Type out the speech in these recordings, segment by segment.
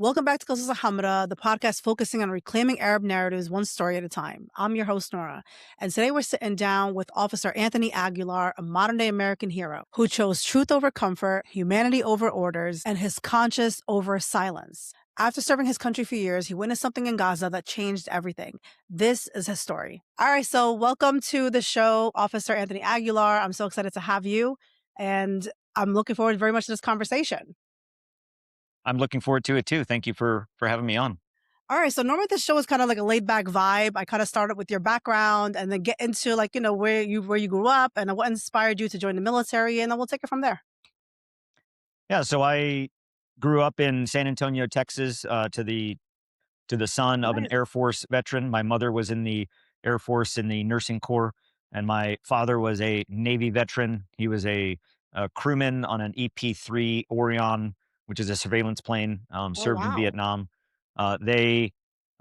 Welcome back to Kazouza Hamra, the podcast focusing on reclaiming Arab narratives one story at a time. I'm your host, Nora, and today we're sitting down with Officer Anthony Aguilar, a modern-day American hero who chose truth over comfort, humanity over orders, and his conscience over silence. After serving his country for years, he witnessed something in Gaza that changed everything. This is his story. All right, so welcome to the show, Officer Anthony Aguilar. I'm so excited to have you, and I'm looking forward very much to this conversation. I'm looking forward to it too. Thank you for having me on. All right. So normally this show is kind of like a laid back vibe. I kind of started with your background and then get into where you grew up and what inspired you to join the military, and then we'll take it from there. Yeah, so I grew up in San Antonio, Texas, to the son of an Nice. Air Force veteran. My mother was in the Air Force in the nursing corps, and my father was a Navy veteran. He was a crewman on an EP-3 Orion, which is a surveillance plane. Oh served in wow. Vietnam. They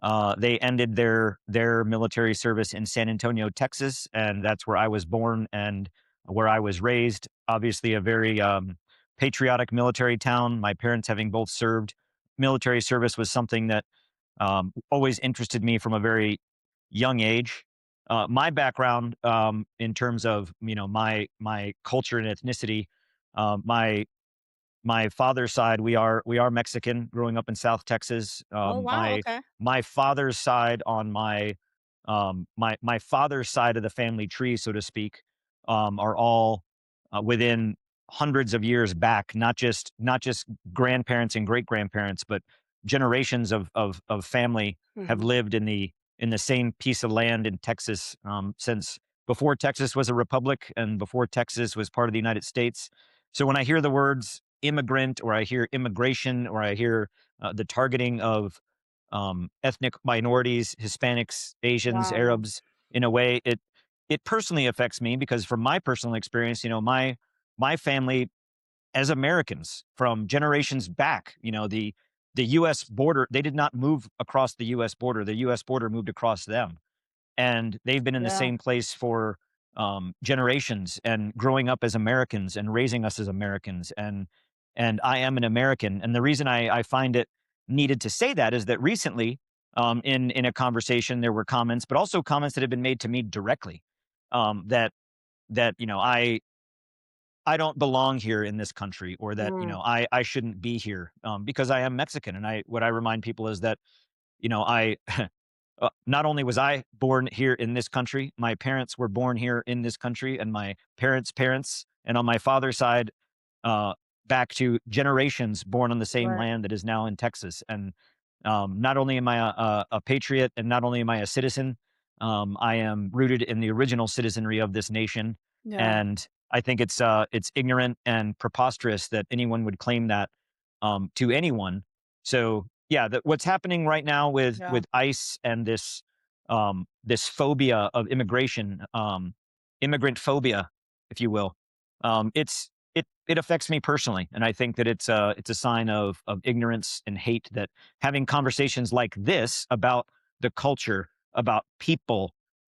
ended their military service in San Antonio, Texas, and that's where I was born and where I was raised. Obviously, a very patriotic military town. My parents having both served. Military service was something that always interested me from a very young age. My background, in terms of my culture and ethnicity, my father's side, we are Mexican. Growing up in South Texas, Oh wow. Okay. my father's side on my father's side of the family tree, so to speak, are all within hundreds of years back. Not just grandparents and great grandparents, but generations of family have Hmm. lived in the same piece of land in Texas, since before Texas was a republic and before Texas was part of the United States. So when I hear the words immigrant, or I hear immigration, or I hear the targeting of ethnic minorities, Hispanics, Asians, Wow. Arabs, in a way, it personally affects me because from my personal experience, my family as Americans from generations back, the U.S. border, they did not move across the U.S. border. The U.S. border moved across them, and they've been in the Yeah. same place for generations, and growing up as Americans and raising us as Americans, and I am an American. And the reason I find it needed to say that is that recently, in a conversation, there were comments, but also comments that have been made to me directly, that I don't belong here in this country, or that Mm, I shouldn't be here, because I am Mexican. And what I remind people is that I not only was I born here in this country, my parents were born here in this country, and my parents' parents, and on my father's side, uh, back to generations born on the same right. land that is now in Texas. And not only am I a patriot, and not only am I a citizen, I am rooted in the original citizenry of this nation. Yeah. And I think it's ignorant and preposterous that anyone would claim that to anyone. So yeah, what's happening right now with Yeah. with ICE and this phobia of immigration, immigrant phobia, if you will, it affects me personally, and I think that it's a sign of ignorance and hate, that having conversations like this about the culture, about people,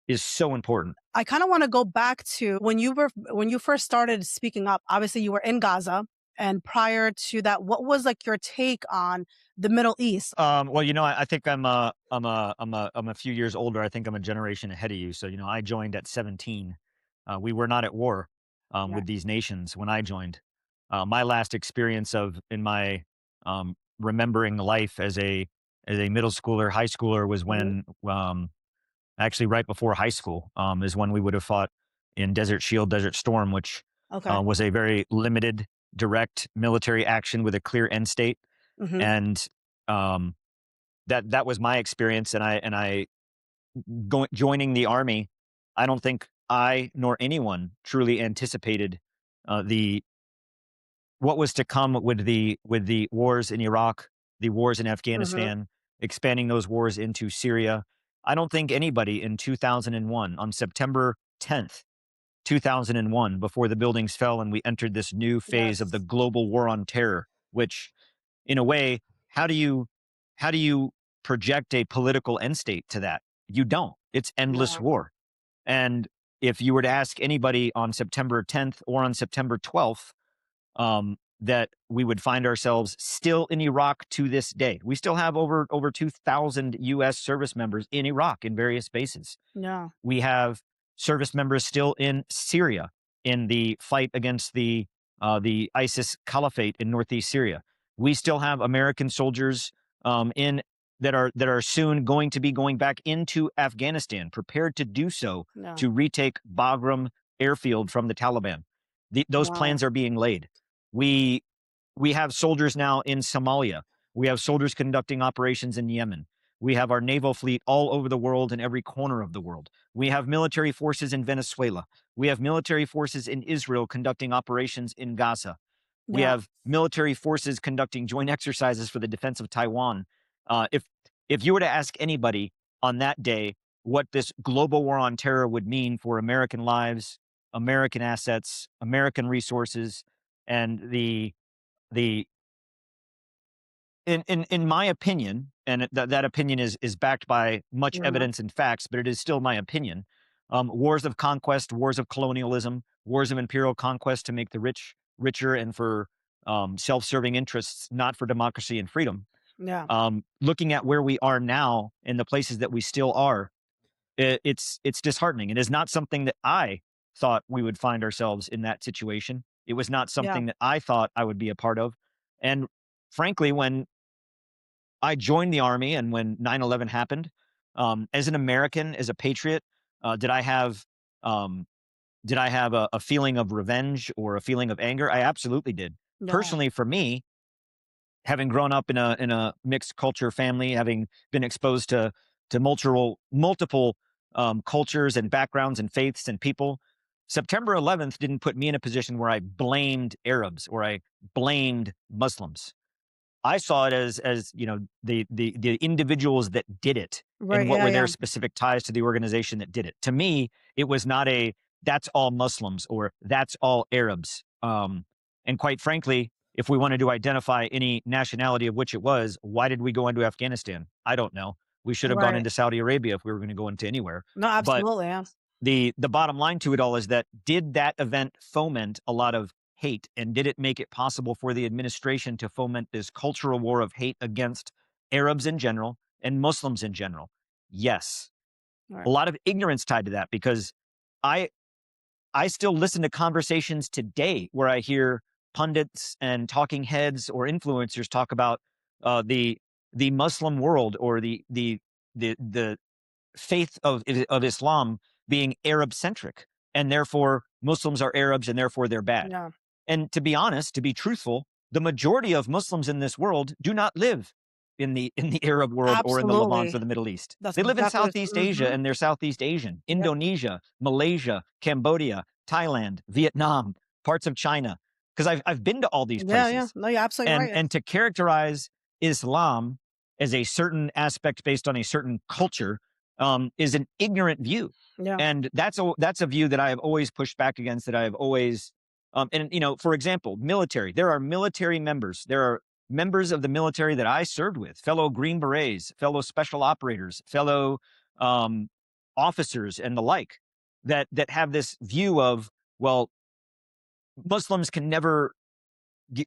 is so important. I kind of want to go back to when you first started speaking up. Obviously, you were in Gaza, and prior to that, what was like your take on the Middle East? Well, I think I'm a few years older. I think I'm a generation ahead of you. So, I joined at 17. We were not at war Yeah. with these nations when I joined. My last experience of in my remembering life as a middle schooler, high schooler, was Hmm. when, actually right before high school, is when we would have fought in Desert Shield, Desert Storm, which Okay. was a very limited, direct military action with a clear end state. Hmm. And um, that was my experience. And I joining the army, I don't think I nor anyone truly anticipated the what was to come with the wars in Iraq, the wars in Hmm. Afghanistan, expanding those wars into Syria. I don't think anybody in 2001, on September 10th, 2001, before the buildings fell and we entered this new phase of the Yes. global war on terror, which, in a way, how do you how do you project a political end state to that? You don't. It's endless Yeah. war. And if you were to ask anybody on September 10th or on September 12th, that we would find ourselves still in Iraq to this day. We still have over 2,000 U.S. service members in Iraq in various bases. Yeah. We have service members still in Syria in the fight against the ISIS caliphate in northeast Syria. We still have American soldiers in that are soon going to be going back into Afghanistan, prepared to do so Yeah. to retake Bagram airfield from the Taliban. Those Wow. plans are being laid. We we have soldiers now in Somalia. We have soldiers conducting operations in Yemen. We have our naval fleet all over the world in every corner of the world. We have military forces in Venezuela. We have military forces in Israel conducting operations in Gaza. We Yeah. have military forces conducting joint exercises for the defense of Taiwan. If you were to ask anybody on that day what this global war on terror would mean for American lives, American assets, American resources, and the in my opinion, and that opinion is backed by much Yeah. evidence and facts, but it is still my opinion. Wars of conquest, wars of colonialism, wars of imperial conquest to make the rich richer and for self-serving interests, not for democracy and freedom. Yeah. Looking at where we are now and the places that we still are, it's disheartening. It is not something that I thought we would find ourselves in that situation. It was not Yeah. something that I thought I would be a part of. And frankly, when I joined the army and when 9/11 happened, as an American, as a patriot, did I have um, a feeling of revenge or a feeling of anger? I absolutely did. Yeah. Personally, for me, having grown up in a mixed culture family, having been exposed to multiple cultures and backgrounds and faiths and people, September 11th didn't put me in a position where I blamed Arabs or I blamed Muslims. I saw it as the individuals that did it and Right. what Yeah. were their Yeah. specific ties to the organization that did it. To me, it was not a that's all Muslims or that's all Arabs. And quite frankly, if we wanted to identify any nationality of which it was, why did we go into Afghanistan? I don't know. We should have gone Right. into Saudi Arabia if we were going to go into anywhere. No, But absolutely. Yeah. the bottom line to it all is that did that event foment a lot of hate, and did it make it possible for the administration to foment this cultural war of hate against Arabs in general and Muslims in general? Yes. A Right. lot of ignorance tied to that because I I still listen to conversations today where I hear pundits and talking heads or influencers talk about the Muslim world or the faith of Islam being Arab centric, and therefore Muslims are Arabs, and therefore they're bad. Yeah. And to be honest, to be truthful, the majority of Muslims in this world do not live in the Arab world or in the Levant Absolutely. or the Middle East. That's They live in exactly. Southeast Asia, Mm-hmm. and they're Southeast Asian, Yep. Indonesia, Malaysia, Cambodia, Thailand, Vietnam, parts of China. Because I've been to all these Yeah. Yeah. places, No, you're absolutely and right. and to characterize Islam as a certain aspect based on a certain culture is an ignorant view, Yeah. and that's a view that I have always pushed back against. That I have always, and for example, military. There are military members. There are members of the military that I served with, fellow Green Berets, fellow special operators, fellow um, officers, and the like, that have this view of, well, Muslims can never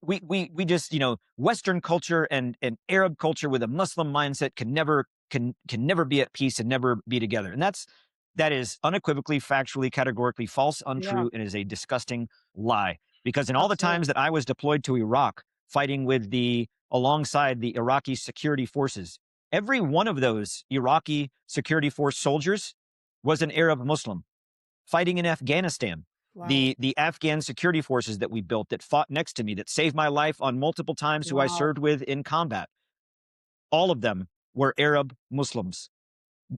we just Western culture and Arab culture with a Muslim mindset can never be at peace and never be together. And that is unequivocally, factually, categorically false, Yeah. untrue, and is a disgusting lie. Because in all the Absolutely. times that I was deployed to Iraq, fighting alongside the Iraqi security forces, every one of those Iraqi security force soldiers was an Arab Muslim. Fighting in Afghanistan, Wow. the Afghan security forces that we built that fought next to me, that saved my life on multiple times, who I Wow. served with in combat, all of them were Arab Muslims.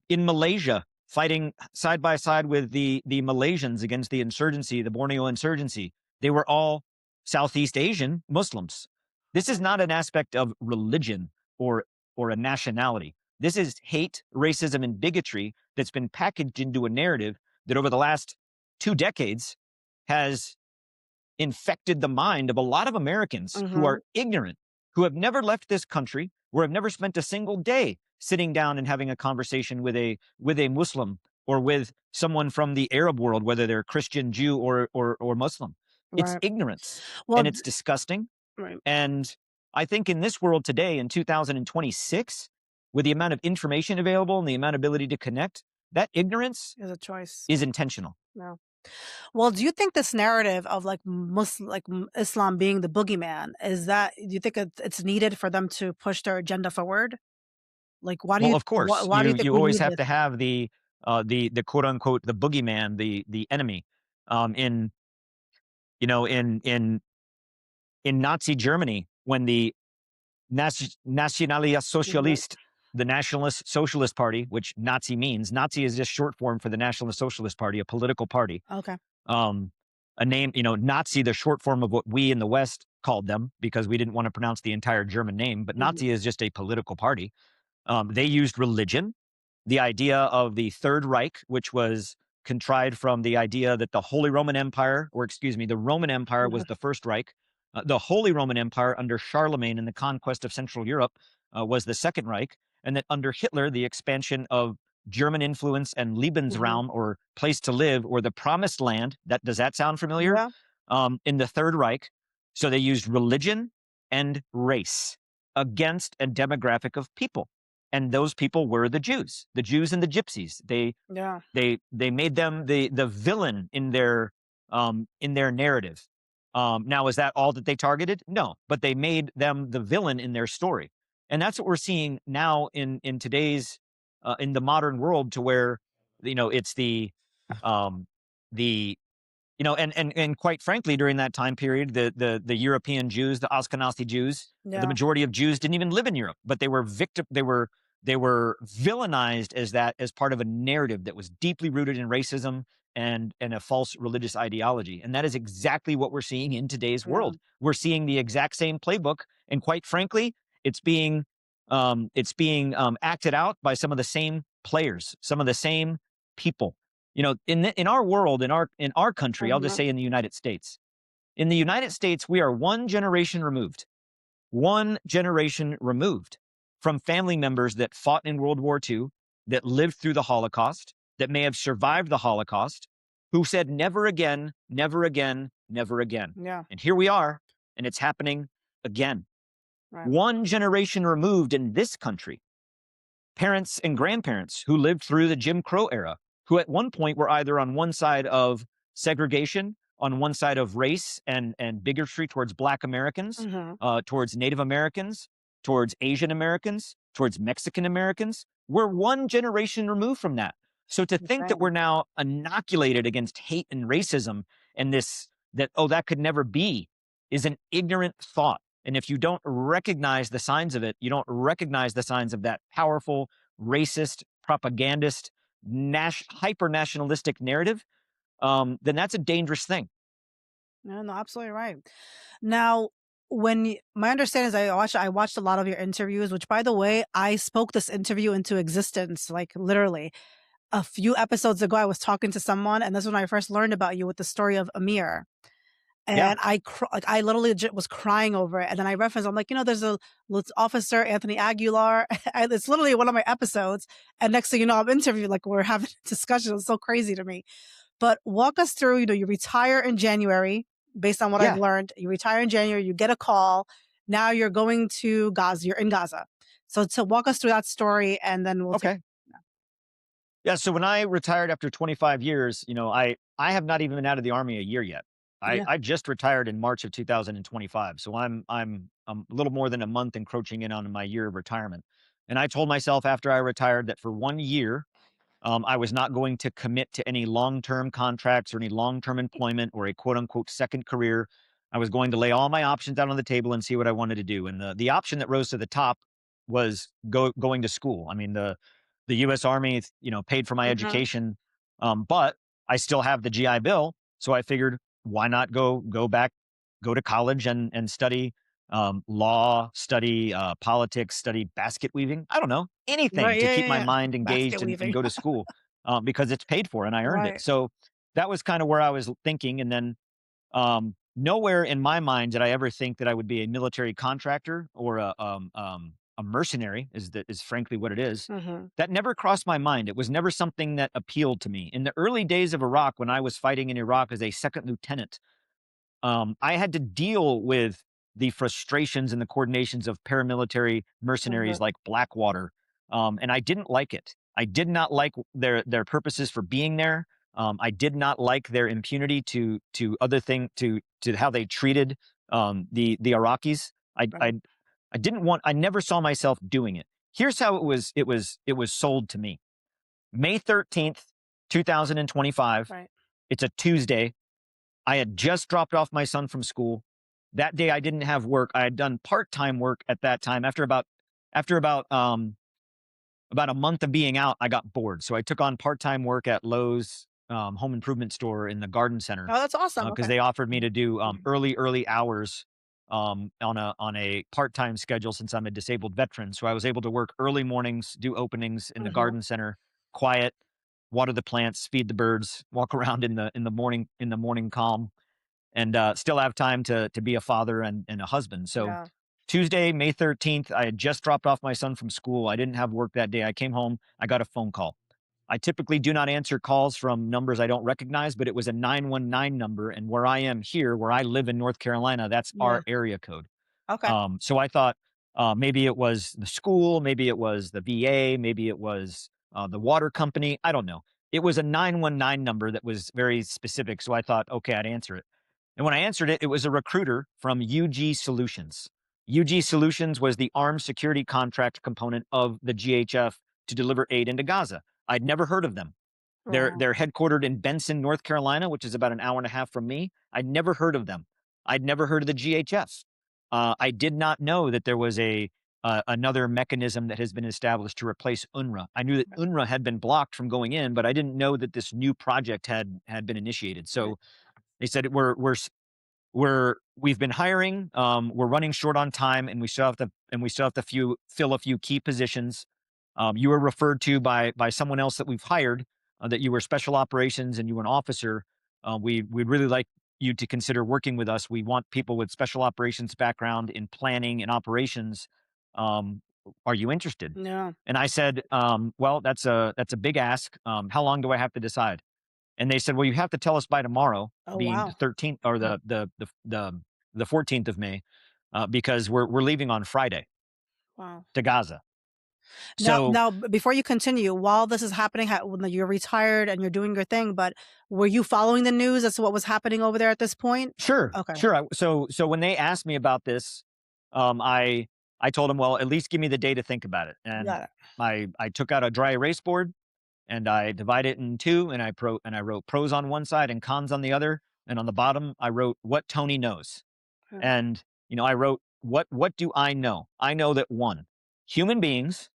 In Malaysia, fighting side by side with the Malaysians against the insurgency, the Borneo insurgency, they were all Southeast Asian Muslims. This is not an aspect of religion or a nationality. This is hate, racism, and bigotry that's been packaged into a narrative that over the last 2 decades has infected the mind of a lot of Americans who Mm-hmm. are ignorant, who have never left this country, or have never spent a single day sitting down and having a conversation with a Muslim or with someone from the Arab world, whether they're Christian, Jew, or Muslim. It's Right. ignorance, Well, and it's disgusting. Right. And I think in this world today, in 2026, with the amount of information available and the amount of ability to connect, that ignorance Is a choice. is intentional. Yeah. Well, do you think this narrative of like Islam being the boogeyman is that do you think it's needed for them to push their agenda forward? Like, Well, of course, why do you think you we always need have this? to have the quote unquote the boogeyman, the enemy. In in Nazi Germany, when the Nationalia Mhm. Socialist, the Nationalist Socialist Party, which Nazi means, Nazi is just short form for the Nationalist Socialist Party, a political party. Okay. Um, a name, Nazi, the short form of what we in the West called them because we didn't want to pronounce the entire German name, but Mhm. Nazi is just a political party. They used religion, the idea of the Third Reich, which was contrived from the idea that the Holy Roman Empire, or excuse me, the Roman Empire was Mhm. the First Reich. The Holy Roman Empire under Charlemagne and the conquest of Central Europe was the Second Reich. And that under Hitler, the expansion of German influence and Mhm. Lebensraum, or place to live, or the promised land. Does that sound familiar? Yeah. In the Third Reich. So they used religion and race against a demographic of people, and those people were the Jews and the Gypsies. Yeah. They made them the villain in their narrative. Now, is that all that they targeted? No, but they made them the villain in their story, and that's what we're seeing now in today's in the modern world, to where it's um, the and quite frankly, during that time period, the European Jews, the Ashkenazi Jews, the Yeah. majority of Jews didn't even live in Europe, but they were they were villainized as part of a narrative that was deeply rooted in racism and a false religious ideology. And that is exactly what we're seeing in today's Yeah. world. We're seeing the exact same playbook, and quite frankly, it's being acted out by some of the same players, some of the same people. In our world, in our country, I'll just Mhm. say in the United States. In the United States, we are one generation removed from family members that fought in World War II, that lived through the Holocaust, that may have survived the Holocaust, who said never again, never again, never again. Yeah. And here we are, and it's happening again. Right. One generation removed in this country, parents and grandparents who lived through the Jim Crow era, who at one point were either on one side of segregation, on one side of race and bigotry towards Black Americans, Mhm. towards Native Americans, towards Asian Americans, towards Mexican Americans. We're one generation removed from that. So to think that Insane. we're now inoculated against hate and racism, and oh, that could never be, is an ignorant thought. And if you don't recognize the signs of it, you don't recognize the signs of that powerful, racist, propagandist, hyper nationalistic narrative, then that's a dangerous thing. No, no, absolutely right. Now, my understanding is I watched a lot of your interviews, which by the way, I spoke this interview into existence, like literally. A few episodes ago, I was talking to someone, and this is when I first learned about you with the story of Amir. Yeah, And I literally legit was crying over it. And then I referenced, I'm like, there's a officer, Anthony Aguilar. And it's literally one of my episodes. And next thing you know, I'm interviewed, like we're having a discussion. It's so crazy to me. But walk us through, you retire in January, based on what I've yeah, learned. You retire in January, you get a call. Now you're going to Gaza, you're in Gaza. So to walk us through that story, and then we'll take. okay. Yeah, so when I retired after 25 years, I have not even been out of the army a year yet. I, Yeah. I just retired in March of 2025, so I'm a little more than a month encroaching in on my year of retirement. And I told myself after I retired that for 1 year, I was not going to commit to any long-term contracts or any long-term employment or a quote unquote second career. I was going to lay all my options out on the table and see what I wanted to do. And the option that rose to the top was going to school. I mean, the U.S. Army, paid for my Mhm. education, but I still have the GI Bill, so I figured why not go back, go to college and study law, study politics, study basket weaving. I don't know, anything Right. to Yeah. keep Yeah. my Yeah. mind Basket engaged and weaving. go to school because it's paid for and I earned it. Right. So that was kind of where I was thinking. And then nowhere in my mind did I ever think that I would be a military contractor or a mercenary, is frankly what it is. Mhm. That never crossed my mind. It was never something that appealed to me. In the early days of Iraq, when I was fighting in Iraq as a second lieutenant, I had to deal with the frustrations and the coordinations of paramilitary mercenaries Mhm. like Blackwater. And I didn't like it. I did not like their purposes for being there. I did not like their impunity to how they treated the Iraqis. I, Right. I I didn't want. I never saw myself doing it. Here's how it was sold to me. May 13th, 2025. Right. It's a Tuesday. I had just dropped off my son from school. That day I didn't have work. I had done part-time work at that time. After about a month of being out, I got bored. So I took on part-time work at Lowe's home improvement store in the garden center Oh, that's awesome. because Okay. they offered me to do Mhm. early hours on a part-time schedule since I'm a disabled veteran. So I was able to work early mornings, do openings in the Mhm. garden center, quiet, water the plants, feed the birds, walk around in the morning calm, and still have time to be a father and a husband. So Yeah. Tuesday, May 13th, I had just dropped off my son from school. I didn't have work that day. I came home. I got a phone call. I typically do not answer calls from numbers I don't recognize, but it was a 919 number. And where I am here, where I live in North Carolina, that's Yeah. our area code. Okay. So I thought maybe it was the school, maybe it was the VA, maybe it was the water company. I don't know. It was a 919 number that was very specific. So I thought, okay, I'd answer it. And when I answered it, it was a recruiter from UG Solutions. UG Solutions was the armed security contract component of the GHF to deliver aid into Gaza. I'd never heard of them. They're Wow. they're headquartered in Benson, North Carolina, which is about an hour and a half from me. I'd never heard of them. I'd never heard of the GHF. I did not know that there was another mechanism that has been established to replace UNRWA. I knew that Right. UNRWA had been blocked from going in, but I didn't know that this new project had been initiated. Right. So they said we've been hiring. We're running short on time, and we still have to fill a few key positions. You were referred to by someone else that we've hired, that you were special operations and you were an officer. We'd really like you to consider working with us. We want people with special operations background in planning and operations. Um, are you interested? Yeah. And I said, well, that's a big ask. How long do I have to decide? And they said, well, you have to tell us by tomorrow, Oh, being the wow. 13th or Mm. the 14th of May, because we're leaving on Friday Wow. to Gaza. Now, So now, before you continue, while this is happening, when you're retired and you're doing your thing, but were you following the news as to what was happening over there at this point? sure, Okay. sure. So when they asked me about this, I told them, well, at least give me the day to think about it. And Got it. I took out a dry erase board and I divided it in two, and I wrote pros on one side and cons on the other, and on the bottom I wrote what Tony knows. Yeah. And I wrote what do I know? I know that one, human beings,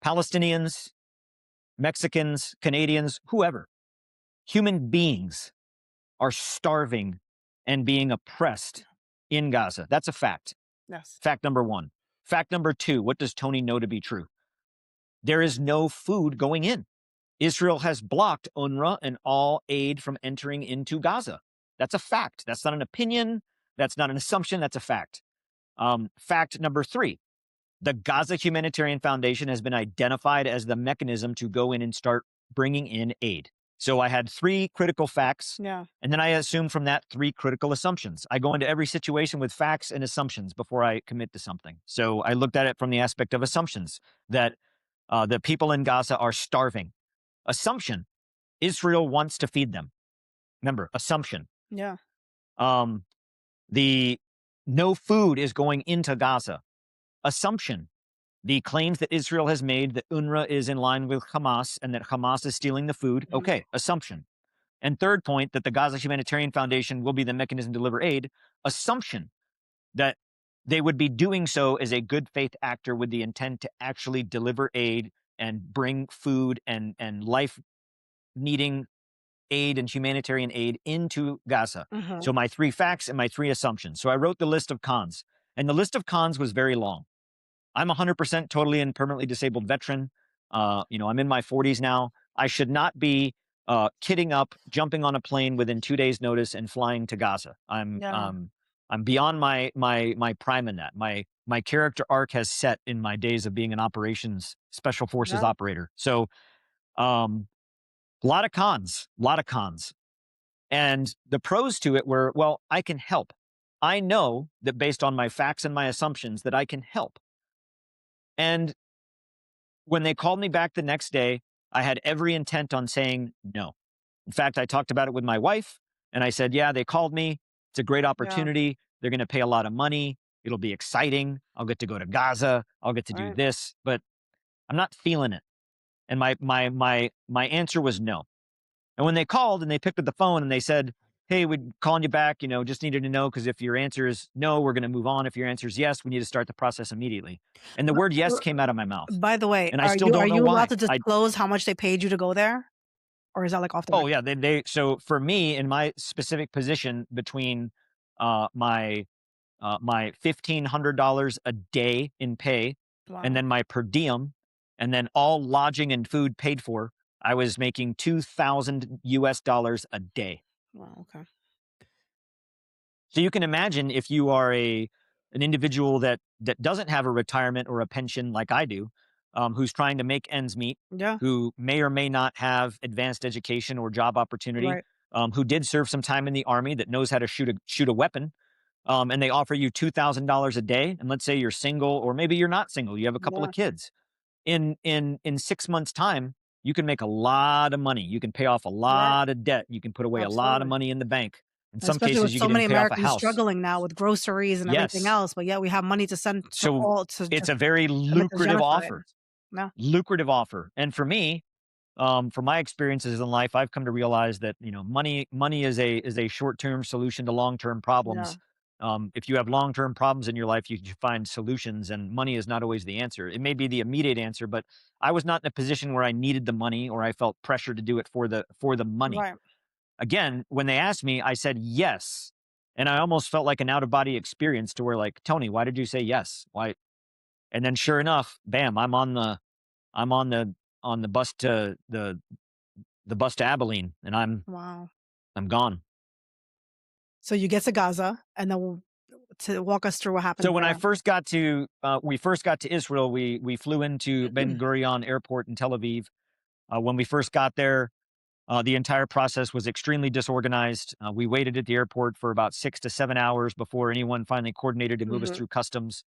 Palestinians, Mexicans, Canadians, whoever, human beings are starving and being oppressed in Gaza. That's a fact. Yes. Fact number one. Fact number two, what does Tony know to be true? There is no food going in. Israel has blocked UNRWA and all aid from entering into Gaza. That's a fact. That's not an opinion. That's not an assumption. That's a fact. Fact number three, the Gaza Humanitarian Foundation has been identified as the mechanism to go in and start bringing in aid. So I had three critical facts, Yeah. and then I assumed from that three critical assumptions. I go into every situation with facts and assumptions before I commit to something. So I looked at it from the aspect of assumptions that the people in Gaza are starving. Assumption, Israel wants to feed them. Remember, assumption. Yeah. Um, the no food is going into Gaza. Assumption, the claims that Israel has made that UNRWA is in line with Hamas and that Hamas is stealing the food. Mhm. Okay, assumption. And third point, that the Gaza Humanitarian Foundation will be the mechanism to deliver aid. Assumption that they would be doing so as a good faith actor with the intent to actually deliver aid and bring food and life needing aid and humanitarian aid into Gaza. Mhm. So my three facts and my three assumptions. So I wrote the list of cons, and the list of cons was very long. I'm 100% totally and permanently disabled veteran. I'm in my 40s now. I should not be kidding up, jumping on a plane within 2 days' notice and flying to Gaza. Yeah. I'm beyond my prime in that. My character arc has set in my days of being an operations special forces Yeah. operator. So um, a lot of cons, a lot of cons. And the pros to it were, well, I can help. I know that based on my facts and my assumptions that I can help. And when they called me back the next day, I had every intent on saying no. In fact, I talked about it with my wife and I said, yeah, they called me. It's a great Yeah. opportunity. They're going to pay a lot of money. It'll be exciting. I'll get to go to Gaza. I'll get to do Right. this, but I'm not feeling it. And my answer was no. And when they called and they picked up the phone and they said, hey, we're calling you back, just needed to know because if your answer is no, we're going to move on. If your answer is yes, we need to start the process immediately. And the word yes came out of my mouth. By the way, And I are still you don't know allowed why. to disclose how much they paid you to go there? Or is that like off the Oh record? yeah, so for me in my specific position between my my $1,500 a day in pay and Wow. then my per diem and then all lodging and food paid for, I was making 2,000 US dollars a day. Wow. Okay. So you can imagine if you are an individual that doesn't have a retirement or a pension like I do, who's trying to make ends meet, Yeah. who may or may not have advanced education or job opportunity, Right. who did serve some time in the army that knows how to shoot a weapon, and they offer you $2,000 a day, and let's say you're single or maybe you're not single, you have a couple Yeah. of kids. In 6 months' time, you can make a lot of money. You can pay off a Right. lot of debt. You can put away a lot of Absolutely. money in the bank. In some Especially with cases, you so can even many pay off a Americans house. struggling now with groceries and everything Yes. else, but yet we have money to send to So all to it's just a very commit this lucrative genocide. offer. No. Lucrative offer. And for me, from my experiences in life, I've come to realize that money is a short term solution to long term Yeah. problems. If you have long term problems in your life, you should find solutions, and money is not always the answer. It may be the immediate answer, but I was not in a position where I needed the money or I felt pressure to do it for the money. Right. Again, when they asked me, I said yes, and I almost felt like an out of body experience to where like, Tony, why did you say yes? Why? And then sure enough, bam, I'm on the bus to the bus to Abilene, and Wow. I'm gone. So you get to Gaza, and then to walk us through what So happens when I there. first got to we first got to Israel, we flew into Ben Gurion Airport in Tel Aviv. When we first got there, the entire process was extremely disorganized. We waited at the airport for about 6 to 7 hours before anyone finally coordinated to move us Mhm. through customs.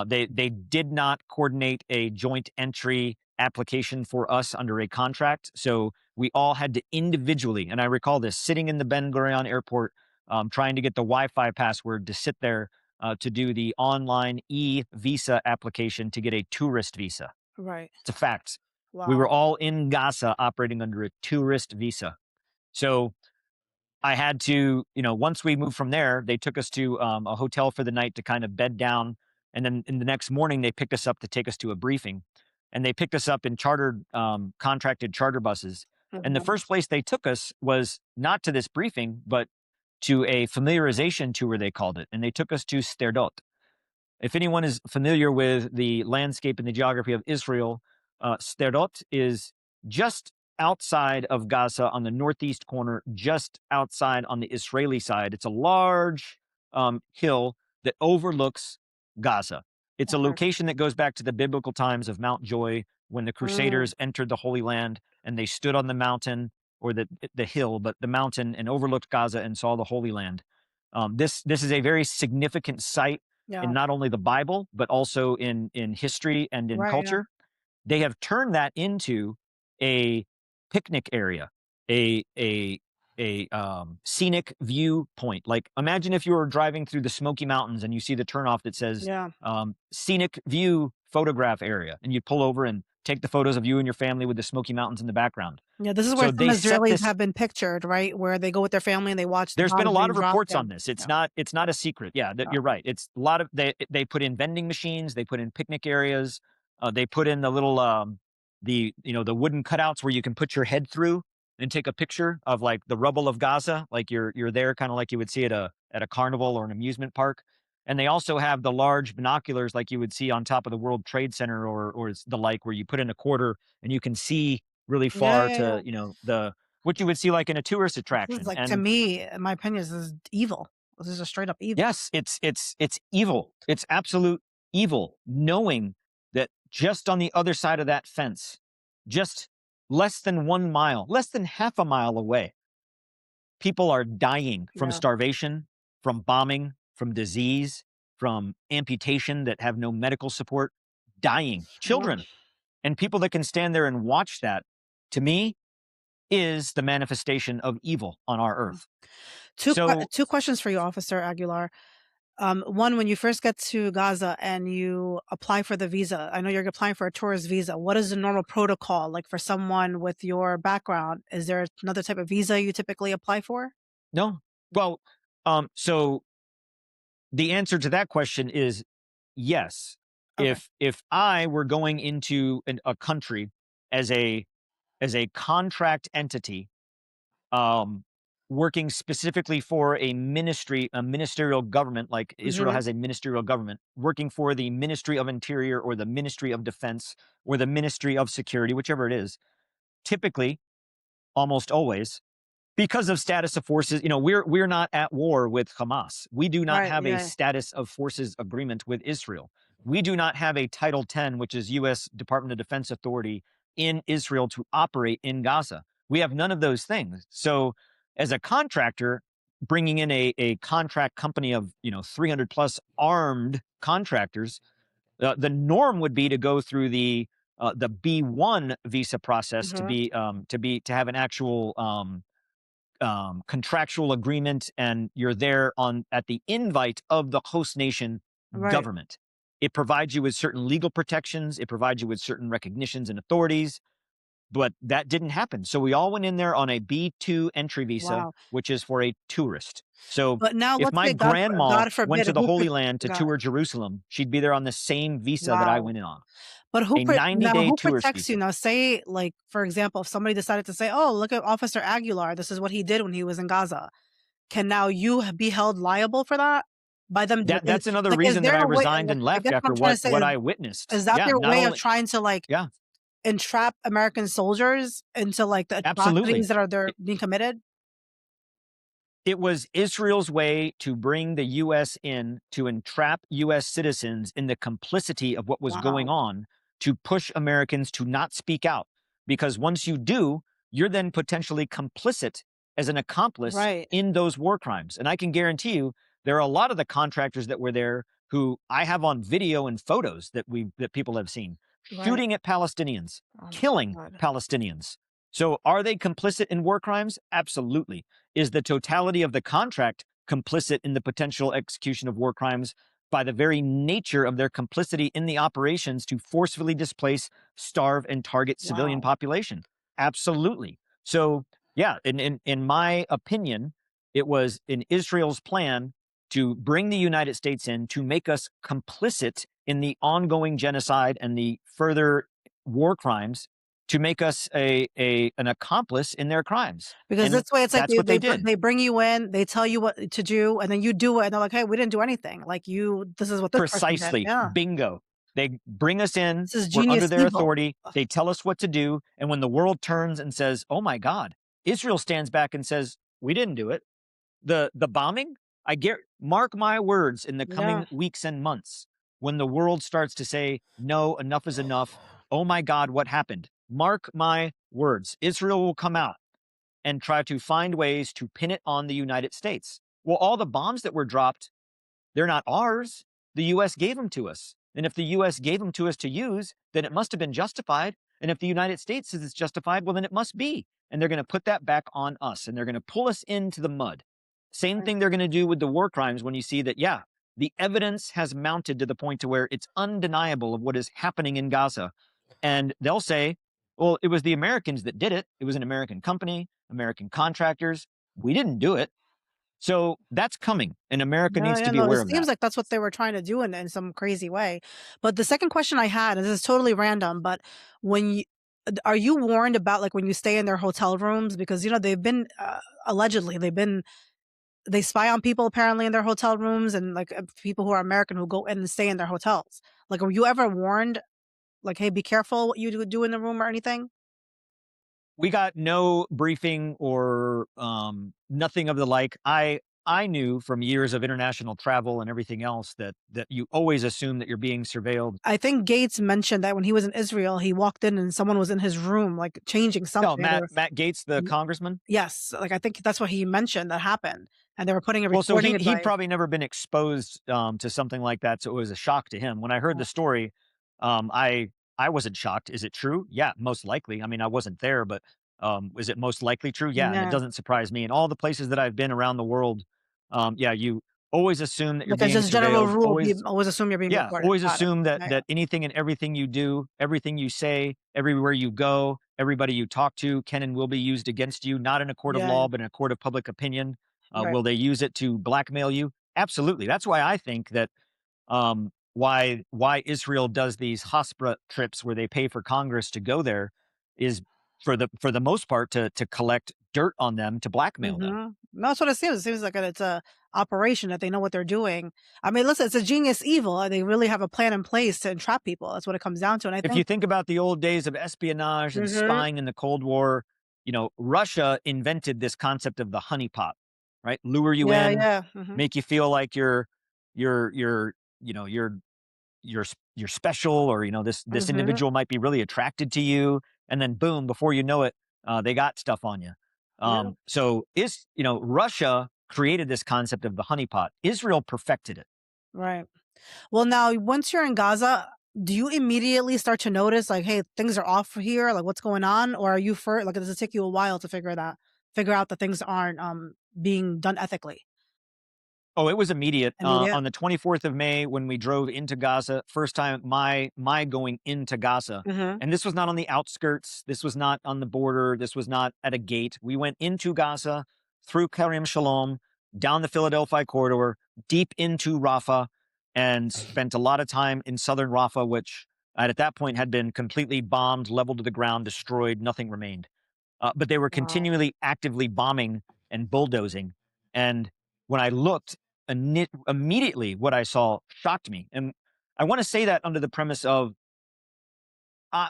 They did not coordinate a joint entry application for us under a contract, so we all had to individually. And I recall this sitting in the Ben Gurion Airport, trying to get the Wi-Fi password to sit there to do the online e-visa application to get a tourist visa. Right. It's a fact. We were Wow. all in Gaza operating under a tourist visa. So I had to, once we moved from there, they took us to a hotel for the night to kind of bed down. And then in the next morning, they picked us up to take us to a briefing. And they picked us up in contracted charter buses. And the Mhm. first place they took us was not to this briefing, but to a familiarization tour, they called it. And they took us to Sterdot. If anyone is familiar with the landscape and the geography of Israel, Sderot is just outside of Gaza on the northeast corner, just outside on the Israeli side. It's a large hill that overlooks Gaza. It's a Okay. location that goes back to the biblical times of Mount Joy when the Mm. Crusaders entered the Holy Land and they stood on the mountain or the hill, but the mountain and overlooked Gaza and saw the Holy Land. This is a very significant site in Yeah. not only the Bible, but also in history and in Right, yeah. culture. They have turned that into a picnic area, a scenic viewpoint. Like imagine if you were driving through the Smoky Mountains and you see the turnoff that says Yeah. scenic view photograph area, and you pull over and take the photos of you and your family with the Smoky Mountains in the background. Yeah, this is where So some they set Israelis this. have been pictured, right? Where they go with their family and they watch the There's been a bombs lot being of dropped. reports Yeah. on this. Yeah. It's not a secret. Yeah, that Yeah. you're right. It's a lot of they put in vending machines, they put in picnic areas, they put in the little the wooden cutouts where you can put your head through and take a picture of like the rubble of Gaza, like you're there kind of like you would see at a carnival or an amusement park. And they also have the large binoculars like you would see on top of the World Trade Center or the like where you put in a quarter and you can see really Yeah, far yeah, yeah. to, the what you would see like in a tourist This is attraction. like, to And me, in my opinion, this is evil. This is just straight up evil. yes, it's evil. It's absolute evil, knowing that just on the other side of that fence, just less than 1 mile, less than half a mile away, people are dying from Yeah. starvation, from bombing, from disease, from amputation that have no medical support, dying, Yeah. children, and people that can stand there and watch that, to me, is the manifestation of evil on our earth. So, Two questions for you, Officer Aguilar. One, when you first get to Gaza and you apply for the visa, I know you're applying for a tourist visa. What is the normal protocol like for someone with your background? Is there another type of visa you typically apply for? no. Well, so the answer to that question is yes. Okay. If I were going into a country as a contract entity, um, working specifically for a ministry, a ministerial government, like Israel Hmm. has a ministerial government, working for the Ministry of Interior or the Ministry of Defense or the Ministry of Security, whichever it is, typically, almost always, because of status of forces, we're not at war with Hamas. We do not Right. have a Yeah. status of forces agreement with Israel. We do not have a Title 10, which is U.S. Department of Defense authority in Israel to operate in Gaza. We have none of those things. So, as a contractor, bringing in a contract company of 300 plus armed contractors, the norm would be to go through the B1 visa process to Hmm. be to have an actual contractual agreement, and you're there on at the invite of the host nation Right. government. It provides you with certain legal protections. It provides you with certain recognitions and authorities, but that didn't happen. So we all went in there on a B2 entry visa, Wow. which is for a tourist. So But now if let's my say grandma God went forbid to the who Holy Land to God. tour Jerusalem, she'd be there on the same visa that I Wow. went in on, But a 90 day who tourist protects you? visa. Now, say, like, for example, if somebody decided to say, "Oh, look at Officer Aguilar. This is what he did when he was in Gaza." Can now you be held liable for that by them? That's another Like, is reason that there I a way? resigned Like, and I left guess what after I'm trying to say what I witnessed. is that Yeah, their not way of only trying to like yeah, entrap American soldiers into like the absolutely. atrocities that are they're being committed? It was Israel's way to bring the US in to entrap US citizens in the complicity of what was going Wow. on, to push Americans to not speak out. Because once you do, you're then potentially complicit as an accomplice Right. in those war crimes. And I can guarantee you, there are a lot of the contractors that were there who I have on video and photos that people have seen Right. shooting at Palestinians, Oh my killing God. Palestinians. So are they complicit in war crimes? Absolutely. Is the totality of the contract complicit in the potential execution of war crimes by the very nature of their complicity in the operations to forcefully displace, starve, and target civilian Wow. population? Absolutely. So, yeah, in my opinion, it was in Israel's plan to bring the United States in to make us complicit in the ongoing genocide and the further war crimes, to make us an accomplice in their crimes. Because And this way, it's like that's what they did. they bring you in, they tell you what to do, and then you do it, and they're like, "Hey, we didn't do anything. Like you, this is what this person did." Precisely. Yeah, Bingo. They bring us in, this is we're under genius their evil. authority, they tell us what to do, and when the world turns and says, "Oh my God," Israel stands back and says, "We didn't do it." The bombing, mark my words, in the Yeah. coming weeks and months, when the world starts to say, "No, enough is enough. Oh my God, what happened?" Mark my words. Israel will come out and try to find ways to pin it on the United States. Well, all the bombs that were dropped, they're not ours. The US gave them to us. And if the US gave them to us to use, then it must have been justified. And if the United States says it's justified, well, then it must be. And they're going to put that back on us, and they're going to pull us into the mud. Same Right. thing they're going to do with the war crimes when you see that, yeah, the evidence has mounted to the point to where it's undeniable of what is happening in Gaza. And they'll say, well, it was the Americans that did it. It was an American company, American contractors. We didn't do it. So that's coming, and America Yeah, needs yeah, to be no, it aware of seems that. like that's what they were trying to do in some crazy way. But the second question I had, and this is totally random, but when you are you warned about like when you stay in their hotel rooms because they've been allegedly they spy on people apparently in their hotel rooms and like people who are American who go in and stay in their hotels. Like, were you ever warned like, hey, be careful what you do in the room or anything? We got no briefing or nothing of the like. I knew from years of international travel and everything else that you always assume that you're being surveilled. I think Gates mentioned that when he was in Israel, he walked in and someone was in his room like changing No, something. Matt Gates, the congressman. Yes, like, I think that's what he mentioned that happened, and they were putting a Well, so recording he'd device. probably never been exposed to something like that, so it was a shock to him. When I heard Uh, the story, I wasn't shocked. Is it true? Yeah, most likely. I mean, I wasn't there, but is it most likely true? Yeah, and it yeah, doesn't surprise me. In all the places that I've been around the world, yeah, you always assume that you're like as being just general surveilled. rule, be Always, always assume you're being yeah, recorded. always Got it. assume that Yeah, anything and everything you do, everything you say, everywhere you go, everybody you talk to can and will be used against you, not in a court of yeah, yeah, law, but in a court of public opinion. right. Will they use it to blackmail you? Absolutely. That's why I think that why Israel does these Hospra trips where they pay for Congress to go there is for the most part to collect dirt on them to blackmail them. No, that's what it seems. It seems like it's a operation that they know what they're doing. I mean, listen, it's a genius evil. They really have a plan in place to entrap people. That's what it comes down to. And I If you think, think about the old days of espionage and hmm, spying in the Cold War, Russia invented this concept of the honeypot, right? Lure you yeah, in, yeah, hmm, make you feel like you're you know you're special, or this hmm, individual might be really attracted to you, and then boom, before you know it, they got stuff on you. yeah, So is Russia created this concept of the honeypot. Israel perfected it. right. Well, now once you're in Gaza, do you immediately start to notice like, hey, things are off here, like what's going on, or are you first? Like, does it take you a while to figure out that things aren't being done ethically? Oh, it was immediate. Immediate. On the 24th of May, when we drove into Gaza, first time my going into Gaza, Hmm. and this was not on the outskirts. This was not on the border. This was not at a gate. We went into Gaza, through Karim Shalom, down the Philadelphia corridor, deep into Rafah, and spent a lot of time in southern Rafah, which at that point had been completely bombed, leveled to the ground, destroyed. Nothing remained. But they were Wow. continually actively bombing and bulldozing. And when I looked, immediately what I saw shocked me. And I want to say that under the premise of uh,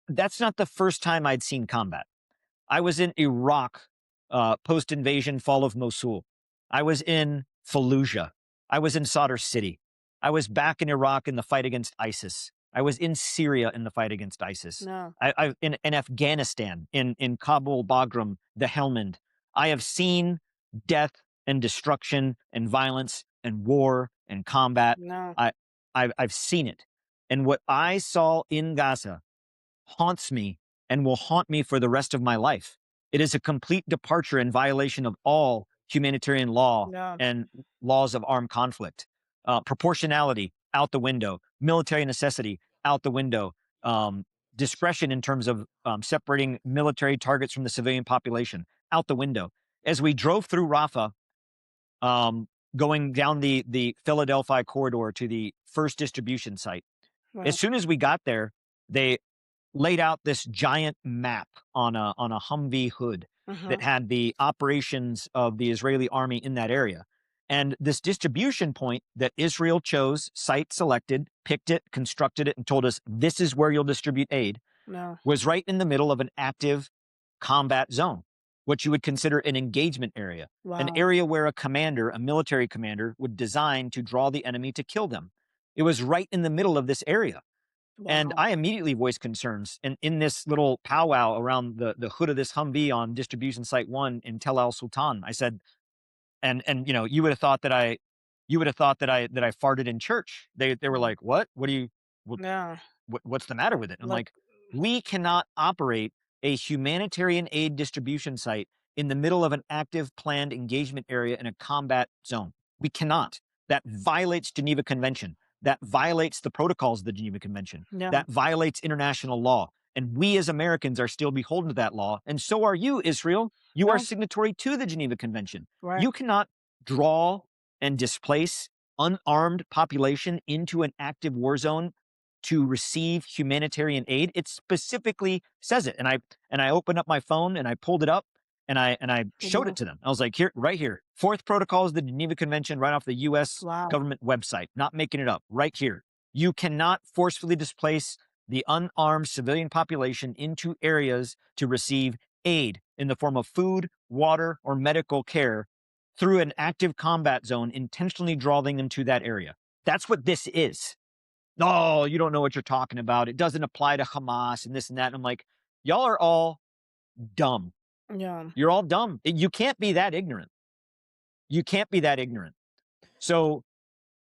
that's not the first time I'd seen combat. I was in Iraq, post invasion, fall of Mosul. I was in Fallujah. I was in Sadr City. I was back in Iraq in the fight against ISIS. I was in Syria in the fight against ISIS. No. In Afghanistan, in Kabul, Bagram, the Helmand. I have seen death and destruction and violence and war and combat. No. I, I've seen it. And what I saw in Gaza haunts me and will haunt me for the rest of my life. It is a complete departure and violation of all humanitarian law No. and laws of armed conflict. Proportionality out the window, military necessity out the window, discretion in terms of separating military targets from the civilian population out the window. As we drove through Rafah, um, going down the Philadelphia corridor to the first distribution site, Right. as soon as we got there, they laid out this giant map on a Humvee hood Uh-huh. that had the operations of the Israeli army in that area. And this distribution point that Israel chose, site selected, picked it, constructed it, and told us this is where you'll distribute aid, No. was right in the middle of an active combat zone, what you would consider an engagement area, an Wow. area where a commander, a military commander, would design to draw the enemy to kill them. It was right in the middle of this area. And Wow. I immediately voiced concerns. And in this little powwow around the hood of this Humvee on distribution site 1 in Tel Al Sultan, I said, and you would have thought that I farted in church. They were Mm. like, "What? What do you what, Yeah. what's the matter with it?" I'm Like, like, "We cannot operate a humanitarian aid distribution site in the middle of an active planned engagement area in a combat zone. We cannot. That violates Geneva Convention. That violates the protocols of the Geneva Convention. yeah. That violates international law. And we as Americans are still beholden to that law. And so are you, Israel. You are No. signatory to the Geneva Convention. Right. You cannot draw and displace unarmed population into an active war zone to receive humanitarian aid. It specifically says it. And I opened up my phone and I pulled it up and I showed Mhm. it to them. I was like, here, right here. Fourth protocol is the Geneva Convention right off the US Wow. government website. Not making it up. Right here. You cannot forcefully displace the unarmed civilian population into areas to receive aid in the form of food, water, or medical care through an active combat zone, intentionally drawing them to that area. That's what this is. Oh, you don't know what you're talking about. It doesn't apply to Hamas and this and that. And I'm like, y'all are all dumb. Yeah. You're all dumb. You can't be that ignorant. You can't be that ignorant. So,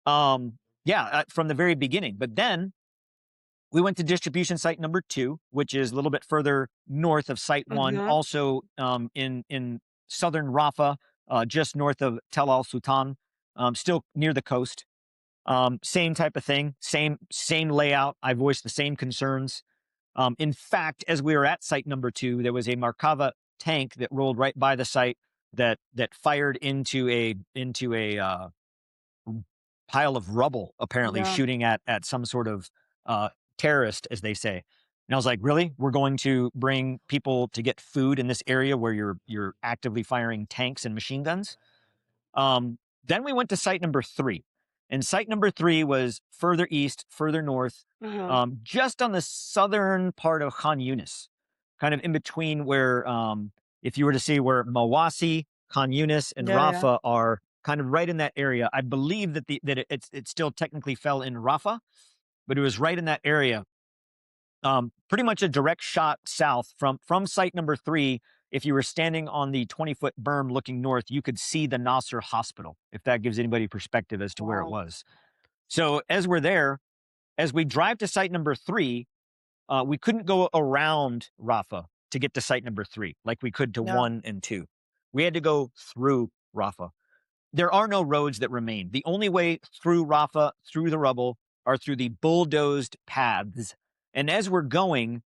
from the very beginning. But then we went to distribution site number 2, which is a little bit further north of site 1, Mhm. also in southern Rafah, just north of Tel Al Sultan, still near the coast. Same type of thing, same layout. I voiced the same concerns. In fact, as we were at site number 2, there was a Markava tank that rolled right by the site that fired into a pile of rubble, apparently Yeah. shooting at some sort of terrorist, as they say. And I was like, really? We're going to bring people to get food in this area where you're actively firing tanks and machine guns? Then we went to site number 3. And site number 3 was further east, further north, Uh-huh. just on the southern part of Khan Yunis, kind of in between where, if you were to see where Mawasi, Khan Yunis, and Yeah, yeah. Rafah are, kind of right in that area. I believe that it still technically fell in Rafah, but it was right in that area. Pretty much a direct shot south from site number 3. If you were standing on the 20-foot berm looking north, you could see the Nasser Hospital, if that gives anybody perspective as to where it Wow. was. So as we're there, as we drive to site number 3, we couldn't go around Rafah to get to site number 3 like we could to Yeah. 1 and 2. We had to go through Rafah. There are no roads that remain. The only way through Rafah, through the rubble, are through the bulldozed paths. And as we're going,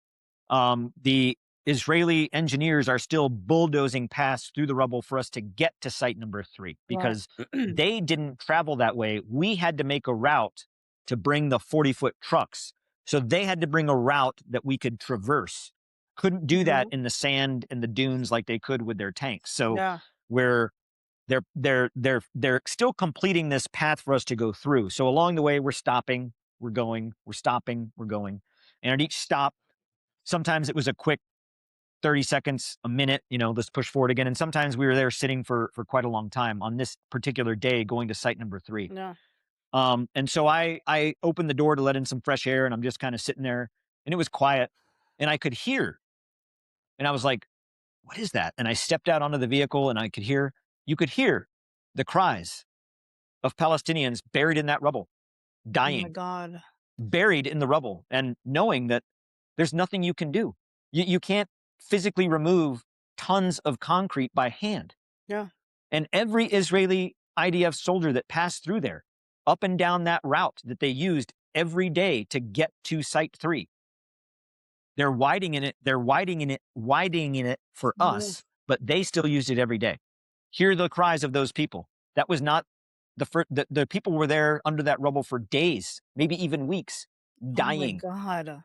the Israeli engineers are still bulldozing past through the rubble for us to get to site number 3 Right. because they didn't travel that way. We had to make a route to bring the 40-foot trucks. So they had to bring a route that we could traverse. Couldn't do that Mhm. in the sand and the dunes like they could with their tanks. So Yeah. we're they're still completing this path for us to go through. So along the way, we're stopping, we're going, we're stopping, we're going. And at each stop, sometimes it was a quick 30 seconds, a minute, let's push forward again. And sometimes we were there sitting for quite a long time. On this particular day, going to site number 3. Yeah. And so I opened the door to let in some fresh air, and I'm just kind of sitting there, and it was quiet, and I could hear, and I was like, what is that? And I stepped out onto the vehicle, and you could hear the cries of Palestinians buried in that rubble, Oh my dying, God. buried in the rubble, and knowing that there's nothing you can do. You can't physically remove tons of concrete by hand. Yeah. And every Israeli IDF soldier that passed through there, up and down that route that they used every day to get to Site 3, they're widening it for Yeah. us, but they still used it every day. Hear the cries of those people. That was not the first, the people were there under that rubble for days, maybe even weeks, Oh my dying. God.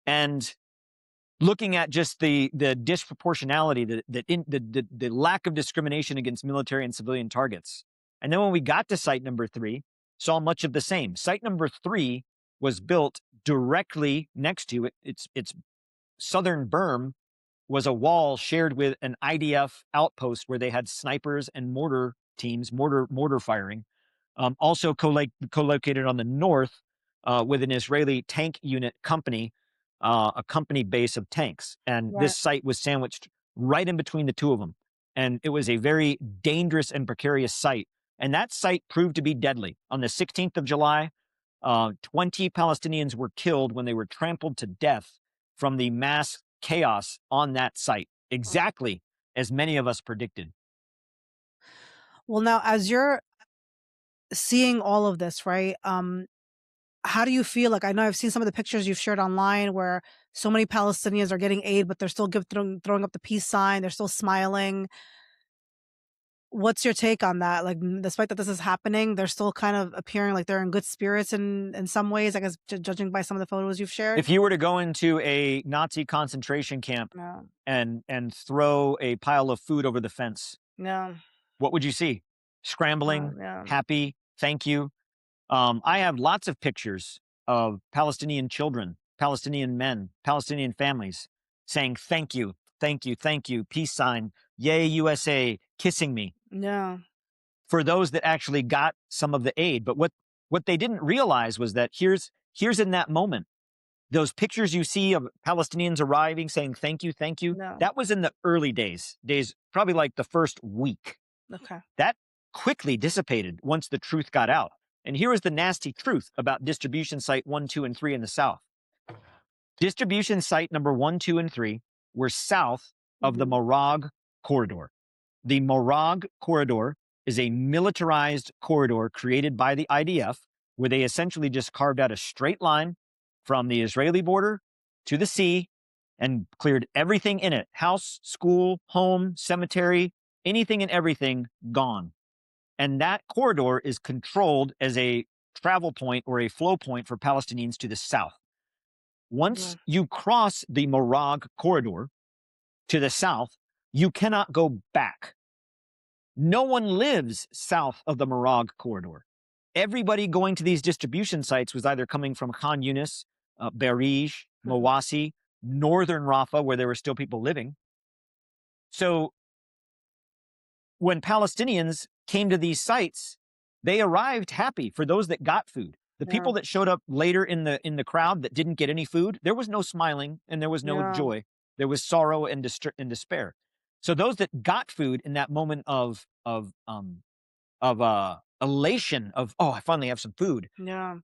And looking at just the disproportionality, the lack of discrimination against military and civilian targets. And then when we got to site number 3, saw much of the same. Site number 3 was built directly next to it. Its southern berm was a wall shared with an IDF outpost where they had snipers and mortar teams, mortar firing. Also co-located on the north with an Israeli tank unit company, a company base of tanks. And Right. this site was sandwiched right in between the two of them. And it was a very dangerous and precarious site. And that site proved to be deadly. On the 16th of July, 20 Palestinians were killed when they were trampled to death from the mass chaos on that site, exactly as many of us predicted. Well, now as you're seeing all of this, right? How do you feel? Like, I know I've seen some of the pictures you've shared online where so many Palestinians are getting aid, but they're still throwing up the peace sign. They're still smiling. What's your take on that? Like, despite that this is happening, they're still kind of appearing like they're in good spirits in some ways, I guess, judging by some of the photos you've shared. If you were to go into a Nazi concentration camp Yeah. and throw a pile of food over the fence, Yeah. what would you see? Scrambling, Yeah. happy, thank you. I have lots of pictures of Palestinian children, Palestinian men, Palestinian families saying thank you, thank you, thank you, peace sign, yay USA, kissing me, Yeah. for those that actually got some of the aid. But what they didn't realize was that here's in that moment, those pictures you see of Palestinians arriving saying thank you, No. that was in the early days, probably like the first week. Okay. That quickly dissipated once the truth got out. And here is the nasty truth about distribution site 1, 2, and 3 in the South. Distribution site number 1, 2, and 3 were south of the Morag corridor. The Morag corridor is a militarized corridor created by the IDF, where they essentially just carved out a straight line from the Israeli border to the sea and cleared everything in it: house, school, home, cemetery, anything and everything gone. And that corridor is controlled as a travel point or a flow point for Palestinians to the south. Once you cross the Morag corridor to the south, you cannot go back. No one lives south of the Morag corridor. Everybody going to these distribution sites was either coming from Khan Yunis, Barij, Mawasi, northern Rafah, where there were still people living. So when Palestinians came to these sites, they arrived happy for those that got food. The people that showed up later in the crowd that didn't get any food, there was no smiling and there was no joy. There was sorrow and despair. So those that got food in that moment of elation of, oh, I finally have some food. Yeah.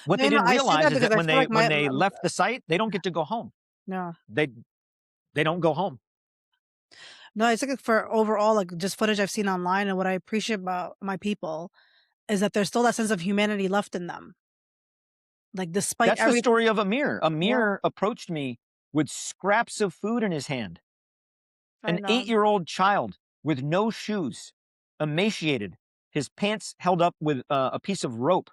What they No, didn't I say realize that is because that I feel like when they left the site, they don't get to go home. No. They don't go home. No, it's like for overall, like just footage I've seen online, and what I appreciate about my people is that there's still that sense of humanity left in them. Like despite That's the story of Amir. Amir approached me with scraps of food in his hand. An 8-year-old child with no shoes, emaciated, his pants held up with a piece of rope.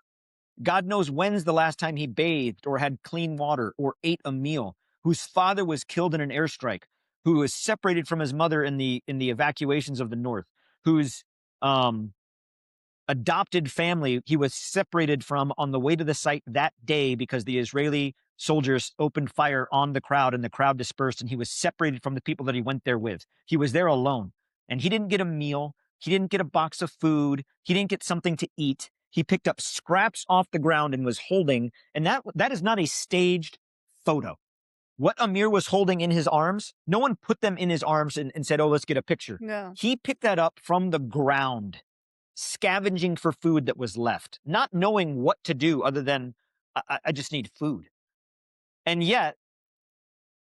God knows when's the last time he bathed or had clean water or ate a meal, whose father was killed in an airstrike, who was separated from his mother in the evacuations of the north, whose adopted family he was separated from on the way to the site that day because the Israeli soldiers opened fire on the crowd and the crowd dispersed, and he was separated from the people that he went there with. He was there alone, and he didn't get a meal. He didn't get a box of food. He didn't get something to eat. He picked up scraps off the ground and was holding, and that is not a staged photo. What Amir was holding in his arms, no one put them in his arms and said, oh, let's get a picture. Yeah. He picked that up from the ground, scavenging for food that was left, not knowing what to do other than, I just need food. And yet,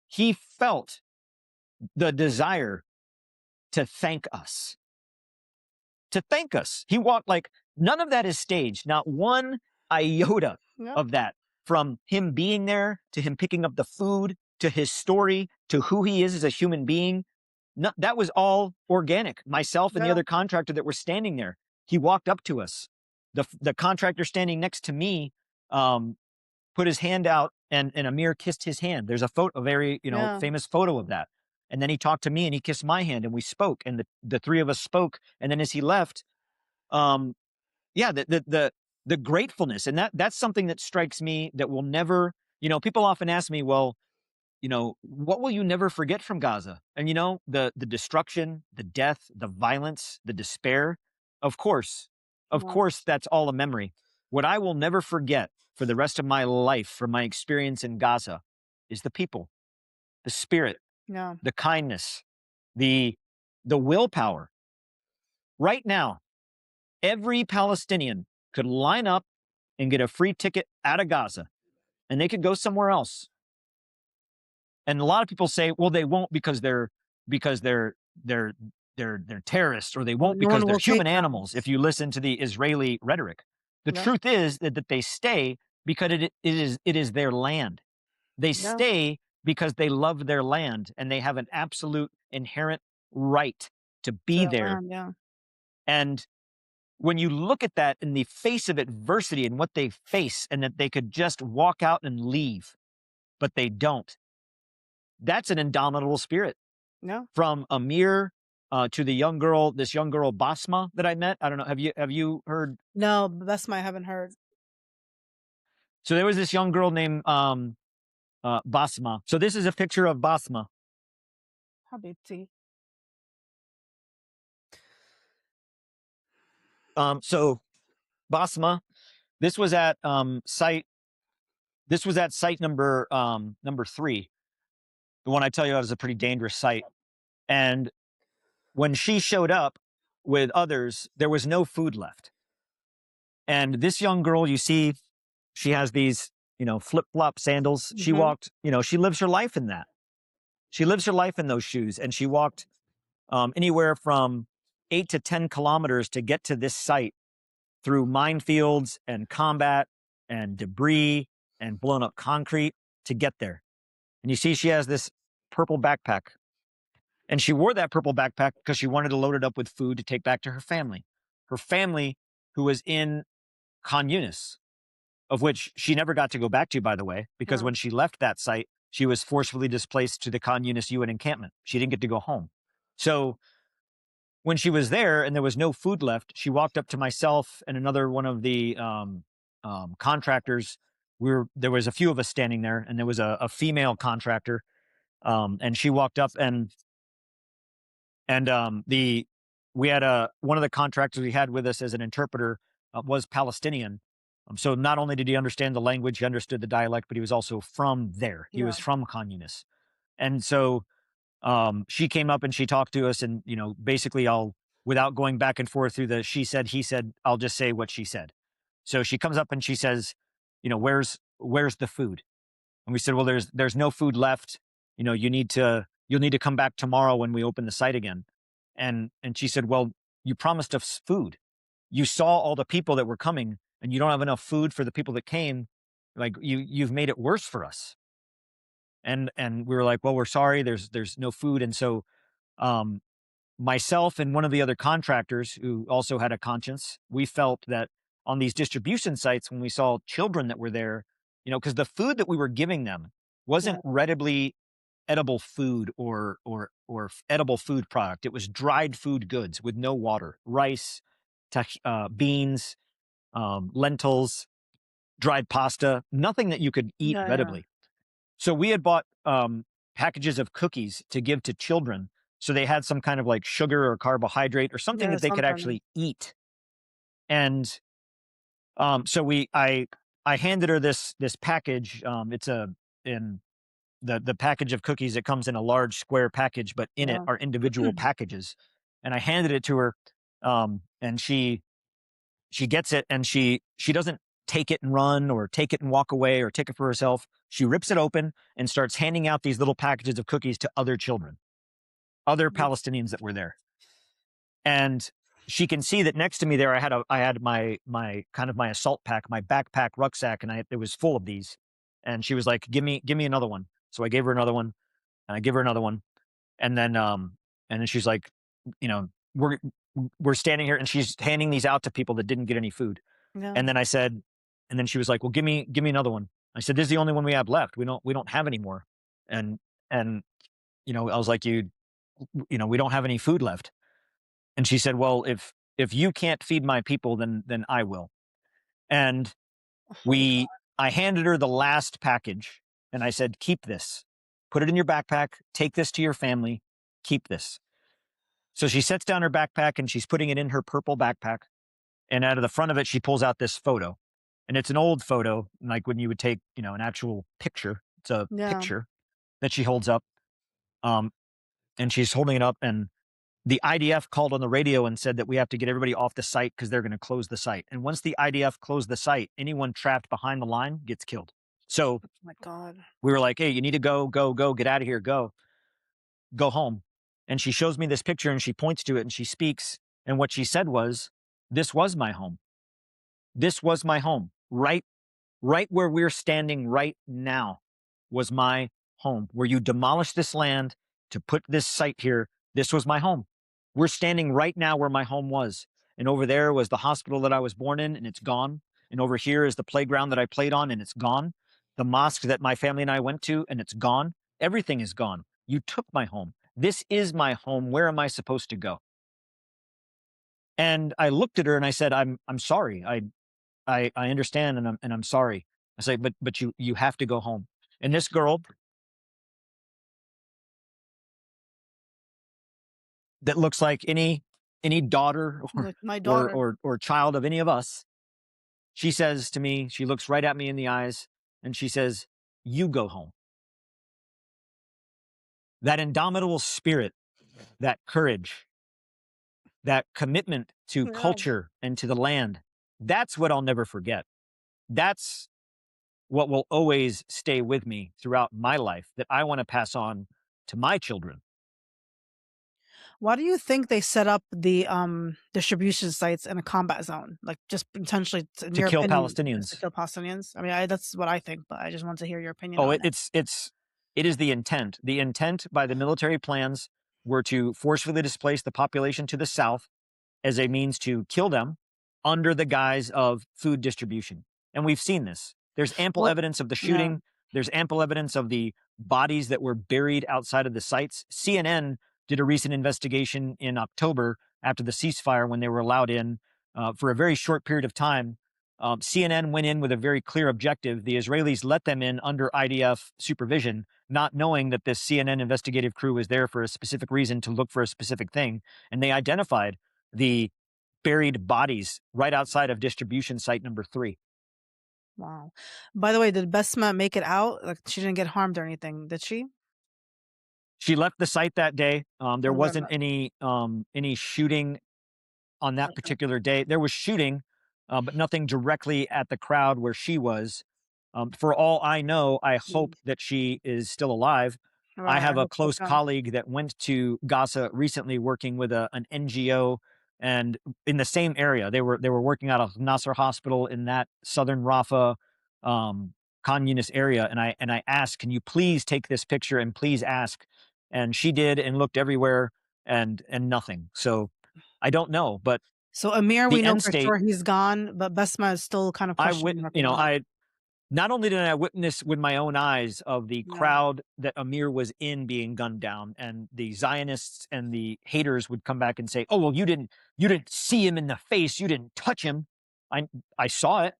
he felt the desire to thank us. To thank us. He walked like, none of that is staged. Not one iota of that. From him being there, to him picking up the food, to his story, to who he is as a human being. No, that was all organic. Myself and the other contractor that were standing there. He walked up to us. The contractor standing next to me put his hand out, and Amir kissed his hand. There's a photo, a very famous photo of that. And then he talked to me and he kissed my hand and we spoke, and the three of us spoke. And then as he left, the gratefulness, and that's something that strikes me that will never, people often ask me, well, what will you never forget from Gaza? And the destruction, the death, the violence, the despair, of course, that's all a memory. What I will never forget for the rest of my life from my experience in Gaza is the people, the spirit, the kindness, the willpower. Right now, every Palestinian could line up and get a free ticket out of Gaza, and they could go somewhere else. And a lot of people say, well, they won't because they're terrorists, or they won't because they're human animals. If you listen to the Israeli rhetoric, the truth is that they stay because it is their land. They stay because they love their land and they have an absolute inherent right to be there. And when you look at that in the face of adversity and what they face, and that they could just walk out and leave, but they don't, that's an indomitable spirit. From Amir to this young girl Basma that I met. I don't know. Have you heard? No, Basma I haven't heard. So there was this young girl named Basma. So this is a picture of Basma. Habibti. So Basma, this was at site number 3. The one I tell you about is a pretty dangerous site. And when she showed up, with others, there was no food left. And this young girl, you see, she has these, flip-flop sandals. She Hmm. walked, she lives her life in that. She lives her life in those shoes. And she walked anywhere from 8 to 10 kilometers to get to this site through minefields and combat and debris and blown up concrete to get there. And you see, she has this purple backpack. And she wore that purple backpack because she wanted to load it up with food to take back to her family. Her family, who was in Khan Yunis, of which she never got to go back to, by the way, because Yeah. when she left that site, she was forcefully displaced to the Khan Yunis UN encampment. She didn't get to go home. So when she was there and there was no food left, she walked up to myself and another one of the contractors. There was a few of us standing there, and there was a female contractor, and she walked up and we had one of the contractors we had with us as an interpreter was Palestinian. So not only did he understand the language, he understood the dialect, but he was also from there. He Yeah. was from Khan Yunis. And so she came up and she talked to us, and basically, without going back and forth through the she said he said, I'll just say what she said. So she comes up and she says, where's the food? And we said, well, there's no food left. You'll need to come back tomorrow when we open the site again. And she said, well, you promised us food. You saw all the people that were coming, and you don't have enough food for the people that came. Like you've made it worse for us. And we were like, well, we're sorry. There's no food. And so um, myself and one of the other contractors who also had a conscience, we felt that on these distribution sites, when we saw children that were there, because the food that we were giving them Yeah. wasn't readily edible food or edible food product. It was dried food goods with no water, rice, beans, lentils, dried pasta, nothing that you could eat Yeah. Yeah. readily. So we had bought packages of cookies to give to children, so they had some kind of like sugar or carbohydrate or something Yeah. that they could Something. actually eat. And so I handed her this package. It's in the package of cookies. It comes in a large square package, but in it Yeah. are individual packages. And I handed it to her, and she gets it, and she doesn't take it and run or take it and walk away or take it for herself. She rips it open and starts handing out these little packages of cookies to other children, other Palestinians that were there. And she can see that next to me there, I had my kind of my assault pack, my backpack rucksack, and it was full of these. And she was like, give me another one. So I gave her another one, and I give her another one. And then she's like, you know, we're we're standing here, and she's handing these out to people that didn't get any food. Yeah. And then and then she was like, well, give me another one. I said, this is the only one we have left. We don't have any more. And and I was like, we don't have any food left. And she said, well, if you can't feed my people, then I will. And Oh my we God. I handed her the last package, and I said, keep this. Put it in your backpack, take this to your family, keep this. So she sets down her backpack and she's putting it in her purple backpack. And out of the front of it, she pulls out this photo. And it's an old photo, like when you would take, an actual picture. It's a Yeah. picture that she holds up. Um, and she's holding it up. And the IDF called on the radio and said that we have to get everybody off the site because they're going to close the site. And once the IDF closed the site, anyone trapped behind the line gets killed. So Oh my God. we were like, hey, you need to go, get out of here, go home. And she shows me this picture and she points to it and she speaks. And what she said was, this was my home. This was my home. Right where we're standing right now was my home. Where you demolished this land to put this site here, this was my home. We're standing right now where my home was. And over there was the hospital that I was born in, and it's gone. And over here is the playground that I played on, and it's gone. The mosque that my family and I went to, and it's gone. Everything is gone. You took my home. This is my home. Where am I supposed to go? And I looked at her and I said, I'm sorry. I understand, and I'm sorry. I say, but you have to go home. And this girl that looks like any daughter Like my daughter. or child of any of us, she says to me, she looks right at me in the eyes, and she says, "You go home." That indomitable spirit, that courage, that commitment to Yeah. culture and to the land. That's what I'll never forget. That's what will always stay with me throughout my life that I want to pass on to my children. Why do you think they set up the distribution sites in a combat zone? Like just intentionally, in To your kill opinion, just to Palestinians. kill Palestinians? I mean, that's what I think, but I just want to hear your opinion Oh, on it. it is the intent. The intent by the military plans were to forcefully displace the population to the south as a means to kill them under the guise of food distribution. And we've seen this. There's ample Well, evidence of the yeah, shooting. There's ample evidence of the bodies that were buried outside of the sites. CNN did a recent investigation in October after the ceasefire when they were allowed in for a very short period of time. CNN went in with a very clear objective. The Israelis let them in under IDF supervision, not knowing that this CNN investigative crew was there for a specific reason to look for a specific thing. And they identified the buried bodies right outside of distribution site number 3. wow. By the way, did Besma make it out? Like she didn't get harmed or anything, did she? She left the site that day. There Or wasn't whatever. any shooting on that Okay. particular day. There was shooting, but nothing directly at the crowd where she was. For all I know, I Mm. hope that she is still alive. I Right. I have a hope so close too. colleague that went to Gaza recently, working with an NGO, and in the same area. They were working out of Nasser Hospital in that southern Rafah, um, Khan Yunis area. And I asked, "Can you please take this picture and please ask?" And she did, and looked everywhere, and nothing. So I don't know, but So Amir, we the know end for state, sure he's gone, but Besma is still kind of questioning her being alive. I not only did I witness with my own eyes of the Yeah. crowd that Amir was in being gunned down, and the Zionists and the haters would come back and say, "Oh, well, you didn't see him in the face, you didn't touch him." I I saw it.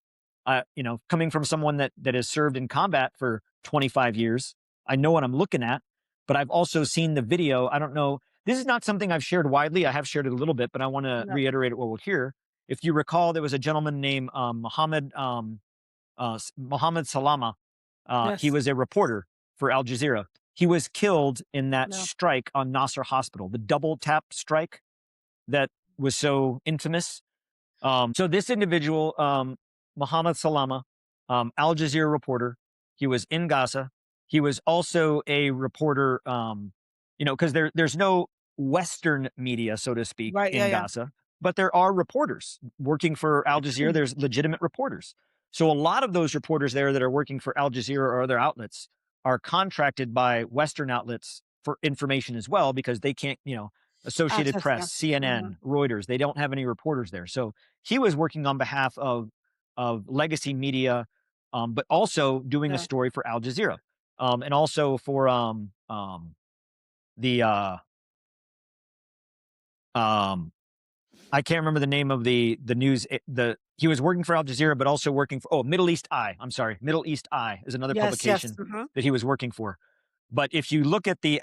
Coming from someone that has served in combat for 25 years, I know what I'm looking at. But I've also seen the video. I don't know. This is not something I've shared widely. I have shared it a little bit, but I want to Yeah. reiterate what we'll hear. If you recall, there was a gentleman named Mohammed Salama. He Yes. was a reporter for Al Jazeera. He was killed in that Yeah. strike on Nasser Hospital, the double tap strike that was so infamous. So this individual, Mohammed Salama, Al Jazeera reporter, he was in Gaza. He was also a reporter, because there's no Western media, so to speak, Right. Yeah. in Yeah. Gaza, but there are reporters working for Al Jazeera. There's legitimate reporters. So a lot of those reporters there that are working for Al Jazeera or other outlets are contracted by Western outlets for information as well, because they can't, Associated Access. Yeah. Press, Hmm. CNN, Reuters, they don't have any reporters there. So he was working on behalf of legacy media, but also doing a Yeah. story for Al Jazeera, and also for the um, I can't remember the name of the news. The He was working for Al Jazeera, but also working for Middle East Eye. I'm sorry, Middle East Eye is another Yes. Yes. publication Hmm. that he was working for. But if you look at the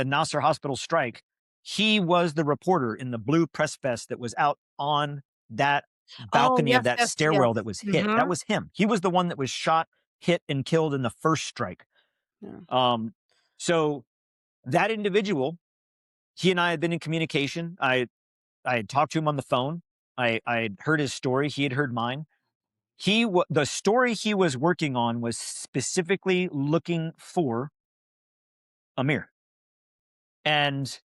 Nasser Hospital strike, he was the reporter in the blue press vest that was out on that Oh, balcony of yes. that Yes. Yes. stairwell that was hit. Hmm. That was him. He was the one that was shot, hit, and killed in the first strike. Yeah. Um, so that individual, he and I had been in communication. I had talked to him on the phone. I had heard his story. He had heard mine. The story he was working on was specifically looking for Amir, and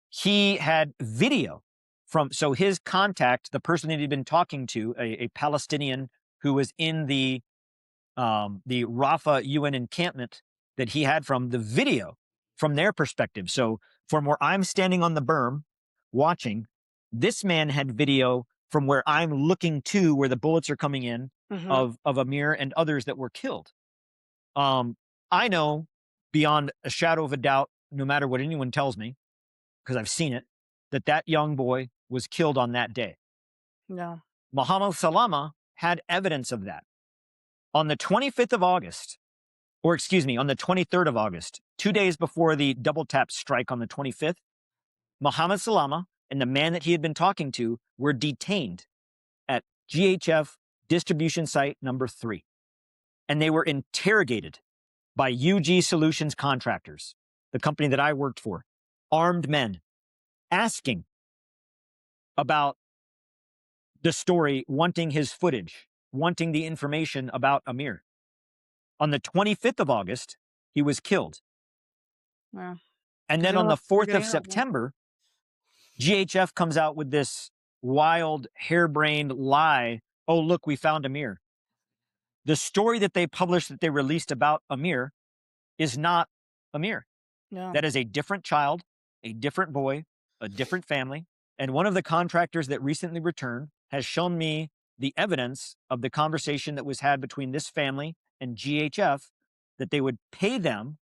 he had video so his contact, the person that he'd been talking to, a Palestinian who was in the Rafah UN encampment, that he had from the video from their perspective. So from where I'm standing on the berm watching, this man had video from where I'm looking to where the bullets are coming in, Hmm. of Amir and others that were killed. Um, I know beyond a shadow of a doubt, no matter what anyone tells me, because I've seen it, that young boy was killed on that day. Yeah. Muhammad Salama had evidence of that. On the 25th of August, or excuse me, on the 23rd of August, 2 days before the double tap strike on the 25th, Muhammad Salama and the man that he had been talking to were detained at GHF distribution site number 3. And they were interrogated by UG Solutions Contractors, the company that I worked for, armed men, asking about the story, wanting his footage, wanting the information about Amir. On the 25th of August, he was killed. Yeah. And Because then they don't on know the if they're 4th getting of out. Yeah. September, GHF comes out with this wild, harebrained lie. Oh, look, we found Amir. The story that they published, that they released about Amir, is not Amir. Yeah. That is a different child, a different boy, a different family. And one of the contractors that recently returned has shown me the evidence of the conversation that was had between this family and GHF, that they would pay them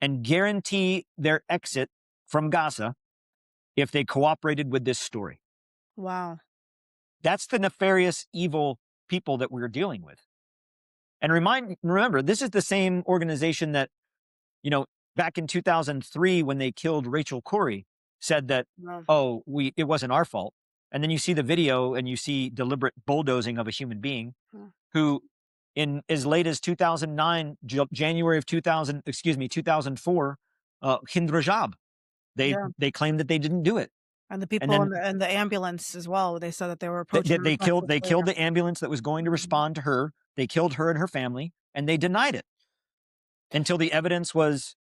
and guarantee their exit from Gaza if they cooperated with this story. Wow. That's the nefarious, evil people that we're dealing with. And remember, this is the same organization that, back in 2003, when they killed Rachel Corrie, said that, No. oh, it wasn't our fault. And then you see the video and you see deliberate bulldozing of a human being Yeah. who, in as late as 2009, January of 2004, Hind Rajab, Yeah. they claimed that they didn't do it. And the And people in then the ambulance as well. They said that they were they, approaching her they killed they recklessly. killed the ambulance that was going to Mhm. respond to her. They killed her and her family, and they denied it until the evidence was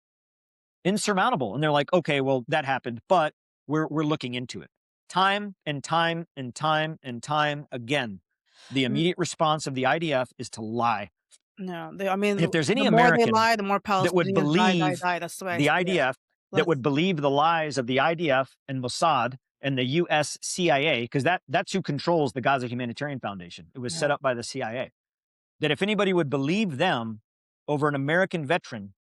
insurmountable. And they're like, okay, well, that happened, but we're looking into it. Time and time and time and time again, the Mm, immediate response of the IDF is to lie. no, I mean, And if there's any the more they American lie, the more that would Palestinians die, die, believe die. That's the way I the see it. IDF, that Let's, would believe the lies of the IDF and Mossad and the US CIA, because that's who controls the Gaza Humanitarian Foundation. It was set yeah, up by the CIA. That if anybody would believe them over an American veteran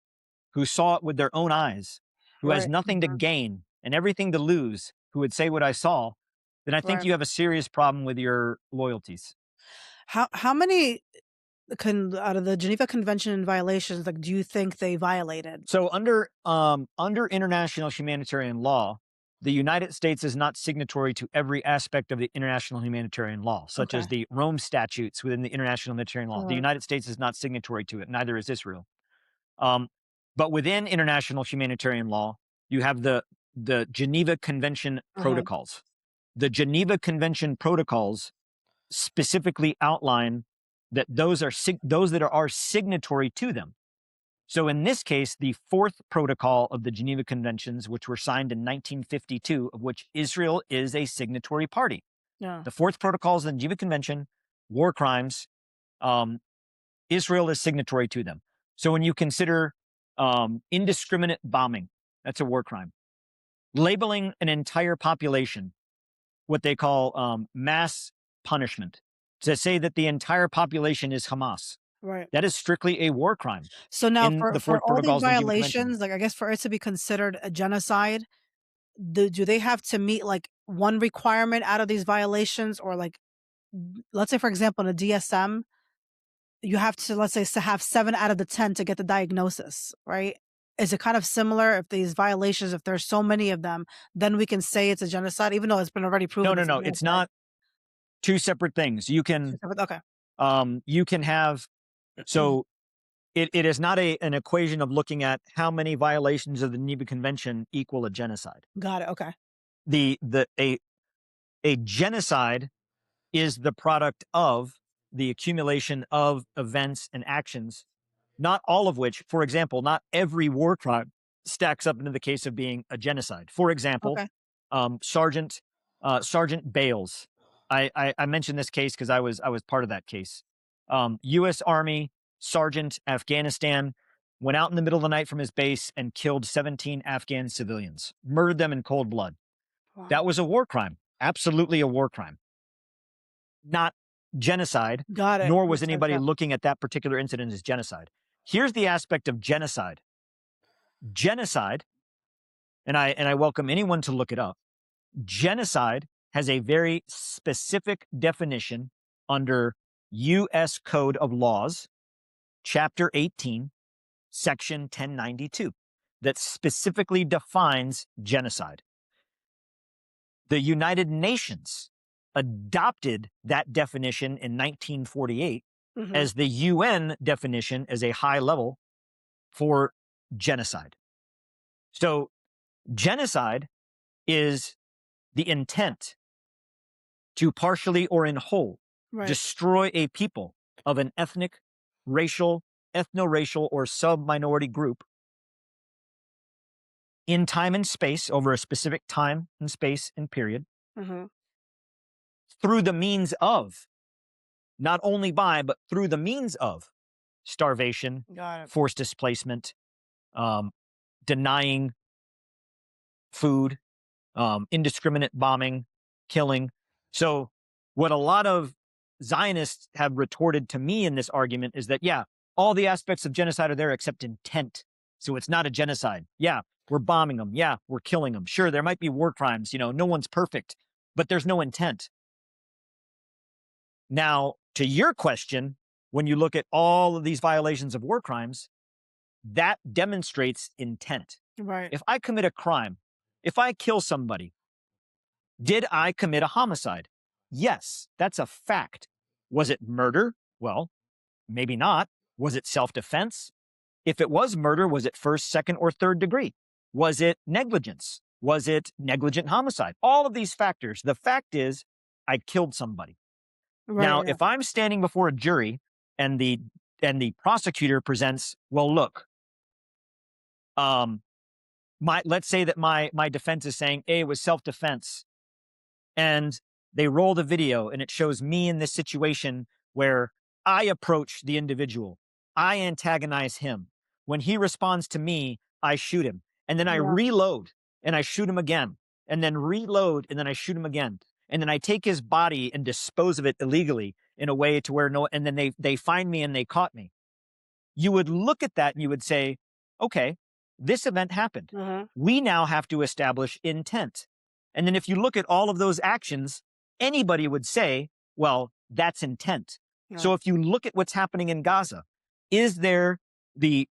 who saw it with their own eyes, who has right, nothing to gain and everything to lose, who would say what I saw, then I think right. you have a serious problem with your loyalties. How many out of the Geneva Convention violations, like, do you think they violated? So under international humanitarian law, the United States is not signatory to every aspect of the international humanitarian law, such Okay. as the Rome statutes within the international humanitarian law. The Alright. United States is not signatory to it, neither is Israel. Um, but within international humanitarian law, you have the Geneva Convention Uh-huh. protocols. The Geneva Convention protocols specifically outline that those that are signatory to them. So in this case, the fourth protocol of the Geneva Conventions, which were signed in 1952, of which Israel is a signatory party. Yeah. The fourth protocol is the Geneva Convention, war crimes. Um, Israel is signatory to them. So when you consider indiscriminate bombing, that's a war crime. Labeling an entire population, what they call mass punishment, to say that the entire population is Hamas, Right. that is strictly a war crime So now in the for fourth all these protocols of the Geneva Convention. violations, like, I guess for it to be considered a genocide, do they have to meet, like, one requirement out of these violations? Or, like, let's say, for example, in a DSM, you have to, let's say, have 7 out of the 10 to get the diagnosis, right? Is it kind of similar if these violations, if there's so many of them, then we can say it's a genocide, even though it's been already No, proven no, it's a no. It's genocide? not two separate things. Okay. You can have, so it is not an equation of looking at how many violations of the Geneva Convention equal a genocide. Got it, okay. A genocide is the product of the accumulation of events and actions, not all of which, for example, not every war crime stacks up into the case of being a genocide. For example, Okay. Sergeant Bales. I mentioned this case because I was part of that case. U.S. Army Sergeant, Afghanistan, went out in the middle of the night from his base and killed 17 Afghan civilians, murdered them in cold blood. Wow. That was a war crime, absolutely a war crime, not genocide, Got it. nor was Makes sense, anybody yeah. looking at that particular incident as genocide. Here's the aspect of genocide. Genocide, and I welcome anyone to look it up. Genocide has a very specific definition under U.S. Code of Laws, Chapter 18, Section 1092, that specifically defines genocide. The United Nations adopted that definition in 1948 Mhm. as the UN definition as a high level for genocide. So genocide is the intent to partially or in whole Right. destroy a people of an ethnic, racial, ethno-racial, or sub-minority group in time and space over a specific time and space and period Mm-hmm. through the means of, not only by, but through the means of starvation, Got it. forced displacement, denying food, indiscriminate bombing, killing. So what a lot of Zionists have retorted to me in this argument is that, yeah, all the aspects of genocide are there except intent. So it's not a genocide. Yeah, we're bombing them. Yeah, we're killing them. Sure, there might be war crimes. You know, no one's perfect, but there's no intent. Now, to your question, when you look at all of these violations of war crimes, that demonstrates intent. Right. If I commit a crime, if I kill somebody, did I commit a homicide? Yes, that's a fact. Was it murder? Well, maybe not. Was it self-defense? If it was murder, was it first, second, or third degree? Was it negligence? Was it negligent homicide? All of these factors. The fact is, I killed somebody. Right. Now, Yeah. if I'm standing before a jury and the prosecutor presents, well, look, let's say that my defense is saying, hey, it was self-defense, and they roll the video and it shows me in this situation where I approach the individual, I antagonize him. When he responds to me, I shoot him, and then I Yeah. reload and I shoot him again, and then reload and then I shoot him again, and then I take his body and dispose of it illegally in a way to where and then they find me and they caught me. You would look at that and you would say, okay, this event happened. Mm-hmm. We now have to establish intent. And then if you look at all of those actions, anybody would say, well, that's intent. Yeah. So if you look at what's happening in Gaza, is there the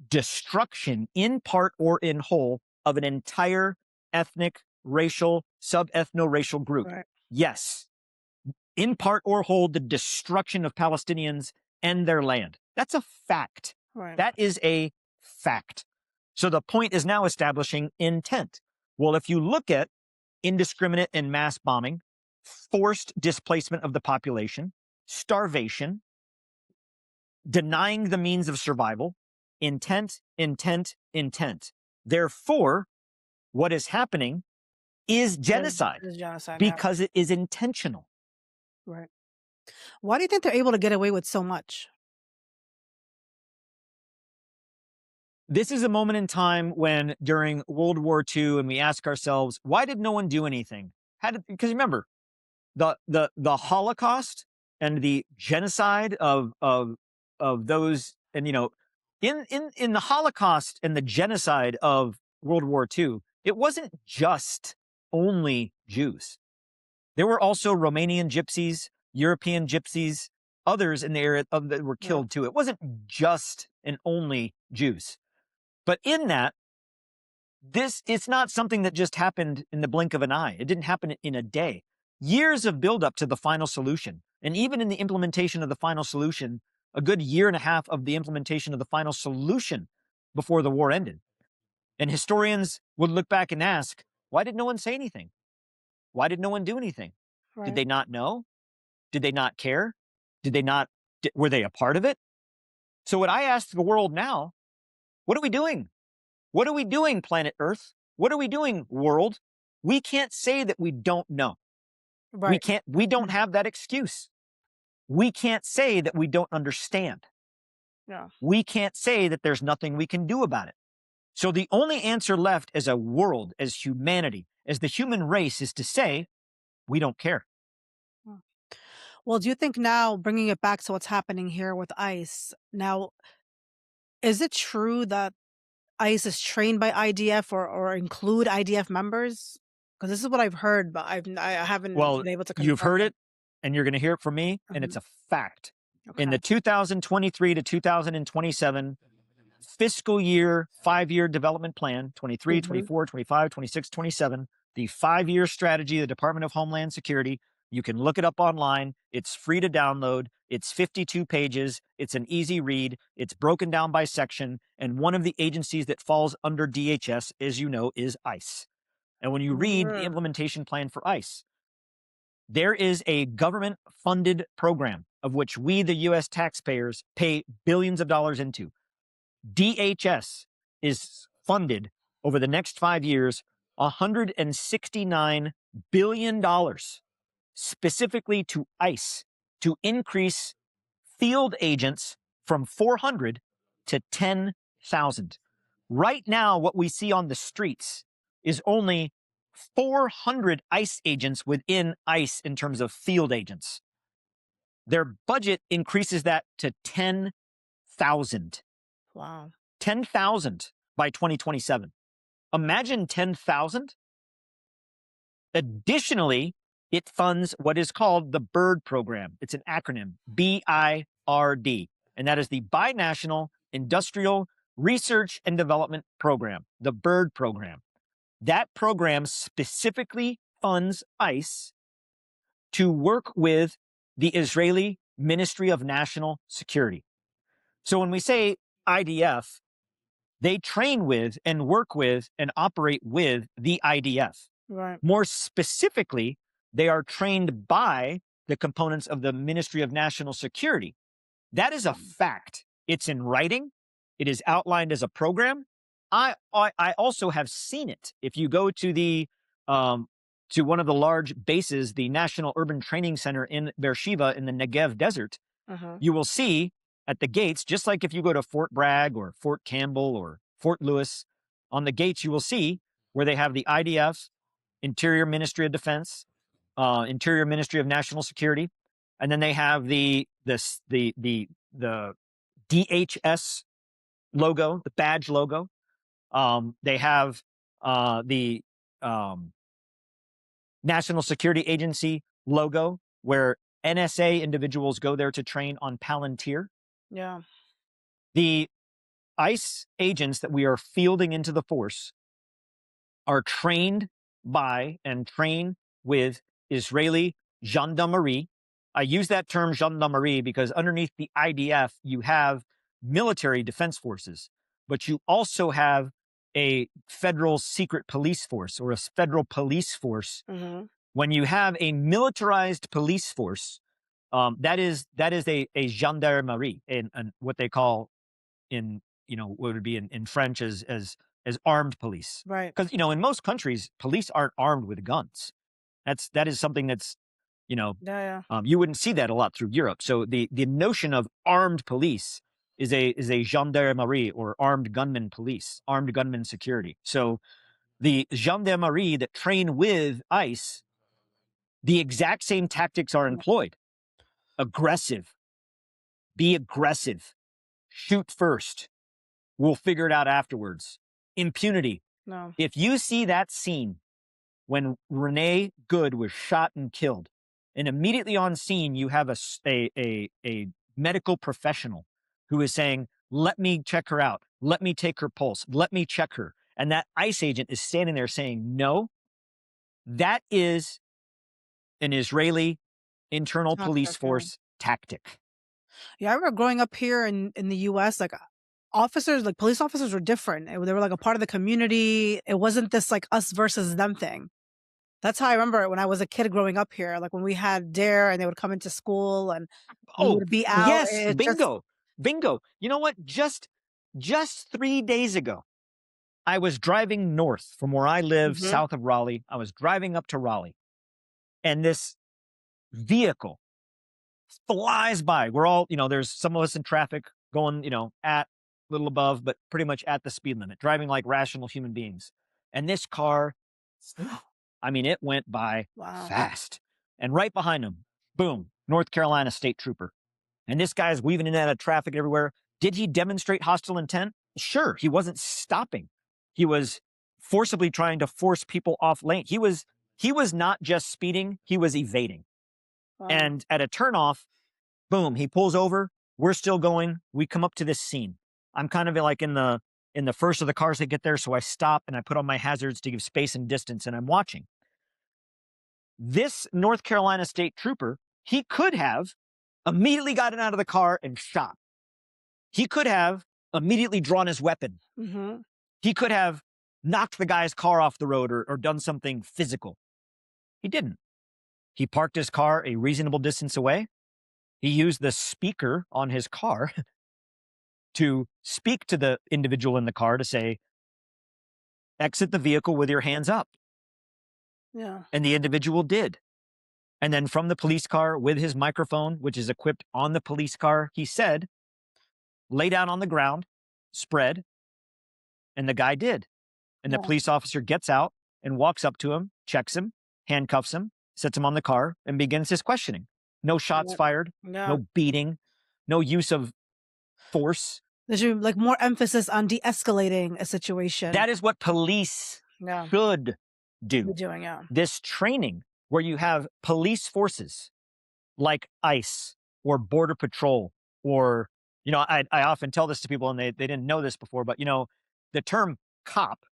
destruction in part or in whole of an entire ethnic, racial, sub-ethno-racial group? Right. Yes. In part or whole, the destruction of Palestinians and their land. That's a fact. Right. That is a fact. So the point is now establishing intent. Well, if you look at indiscriminate and mass bombing, forced displacement of the population, starvation, denying the means of survival, intent, intent, intent. Therefore, what is happening is genocide It's genocide. because it is intentional. Yeah. Right. Why do you think they're able to get away with so much? This is a moment in time when during World War II, and we ask ourselves, why did no one do anything? Because remember, the Holocaust and the genocide of those, and in the Holocaust and the genocide of World War II, it wasn't just only Jews. There were also Romanian gypsies, European gypsies, others in the area that were killed too. It wasn't just and only Jews. But in that, it's not something that just happened in the blink of an eye. It didn't happen in a day. Years of buildup to the final solution. And even in the implementation of the final solution, a good year and a half of the implementation of the final solution before the war ended. And historians would look back and ask, why did no one say anything? Why did no one do anything? Right. Did they not know? Did they not care? Were they a part of it? So what I ask the world now, what are we doing? What are we doing, planet Earth? What are we doing, world? We can't say that we don't know. Right. We don't have that excuse. We can't say that we don't understand. Yeah. We can't say that there's nothing we can do about it. So the only answer left as a world, as humanity, as the human race is to say, we don't care. Well, do you think now, bringing it back to what's happening here with ICE, now, is it true that ICE is trained by IDF or include IDF members? Because this is what I've heard, but I haven't been able to confirm. You've heard it, and you're going to hear it from me, and it's a fact. Okay. In the 2023 to 2027 fiscal year, 5-year development plan, 23, 24, 25, 26, 27, the 5-year strategy of the Department of Homeland Security. You can look it up online. It's free to download. It's 52 pages. It's an easy read. It's broken down by section. And one of the agencies that falls under DHS, as you know, is ICE. And when you read the implementation plan for ICE, There is a government-funded program of which we, the U.S. taxpayers, pay billions of dollars into. DHS is funded over the next 5 years $169 billion specifically to ICE to increase field agents from 400 to 10,000. Right now, what we see on the streets is only 400 ICE agents within ICE in terms of field agents. Their budget increases that to 10,000. Wow. 10,000 by 2027. Imagine 10,000. Additionally, it funds what is called the BIRD program. It's an acronym, BIRD, and that is the Binational Industrial Research and Development Program, the BIRD program. That program specifically funds ICE to work with the Israeli Ministry of National Security. So when we say IDF, they train with and work with and operate with the IDF. Right. More specifically, they are trained by the components of the Ministry of National Security. That is a fact. It's in writing. It is outlined as a program. I also have seen it. If you go to the to one of the large bases, the National Urban Training Center in Beersheba in the Negev Desert, you will see at the gates, just like if you go to Fort Bragg or Fort Campbell or Fort Lewis, on the gates you will see where they have the IDF, Interior Ministry of Defense, Interior Ministry of National Security, and then they have the DHS logo, the badge logo. They have the National Security Agency logo, where NSA individuals go there to train on Palantir. Yeah. The ICE agents that we are fielding into the force are trained by and train with Israeli gendarmerie. I use that term gendarmerie because underneath the IDF, you have military defense forces, but you also have a federal secret police force or a federal police force. When you have a militarized police force, that is a gendarmerie, and what they call in, what would be in French as armed police. Right. Because, in most countries, police aren't armed with guns. That is something that's, Yeah. you wouldn't see that a lot through Europe. So the notion of armed police is a gendarmerie or armed gunman police, armed gunman security. So the gendarmerie that train with ICE, the exact same tactics are employed. Aggressive. Be aggressive. Shoot first. We'll figure it out afterwards. Impunity. No. If you see that scene when Renee Good was shot and killed, and immediately on scene you have a medical professional who is saying, "Let me check her out. Let me take her pulse. Let me check her." And that ICE agent is standing there saying, "No." That is an Israeli internal police force tactic. Yeah, I remember growing up here in the U.S., like police officers were different. They were like a part of the community. It wasn't this like us versus them thing. That's how I remember it when I was a kid growing up here. Like when we had DARE and they would come into school and we would be out. Yes, bingo. You know what? Just 3 days ago, I was driving north from where I live, south of Raleigh. I was driving up to Raleigh, and this vehicle flies by. We're all, there's some of us in traffic going, at a little above, but pretty much at the speed limit, driving like rational human beings. And this car, it went by fast. And right behind him, boom, North Carolina State Trooper. And this guy's weaving in and out of traffic everywhere. Did he demonstrate hostile intent? Sure, he wasn't stopping. He was forcibly trying to force people off lane. He was not just speeding, he was evading. And at a turnoff, boom, he pulls over. We're still going. We come up to this scene. I'm kind of like in the first of the cars that get there, so I stop and I put on my hazards to give space and distance, and I'm watching. This North Carolina State Trooper, he could have immediately gotten out of the car and shot. He could have immediately drawn his weapon. He could have knocked the guy's car off the road or done something physical. He didn't. He parked his car a reasonable distance away. He used the speaker on his car to speak to the individual in the car to say, exit the vehicle with your hands up. Yeah. And the individual did. And then from the police car with his microphone, which is equipped on the police car, he said, lay down on the ground, spread. And the guy did. And the Yeah. police officer gets out and walks up to him, checks him, handcuffs him, sets him on the car, and begins his questioning. No shots Yeah. fired, Yeah. no beating, no use of force. There should be like more emphasis on de-escalating a situation. That is what police Yeah. should Be do. doing, yeah. This training where you have police forces like ICE or Border Patrol or, I often tell this to people and they didn't know this before, but, the term cop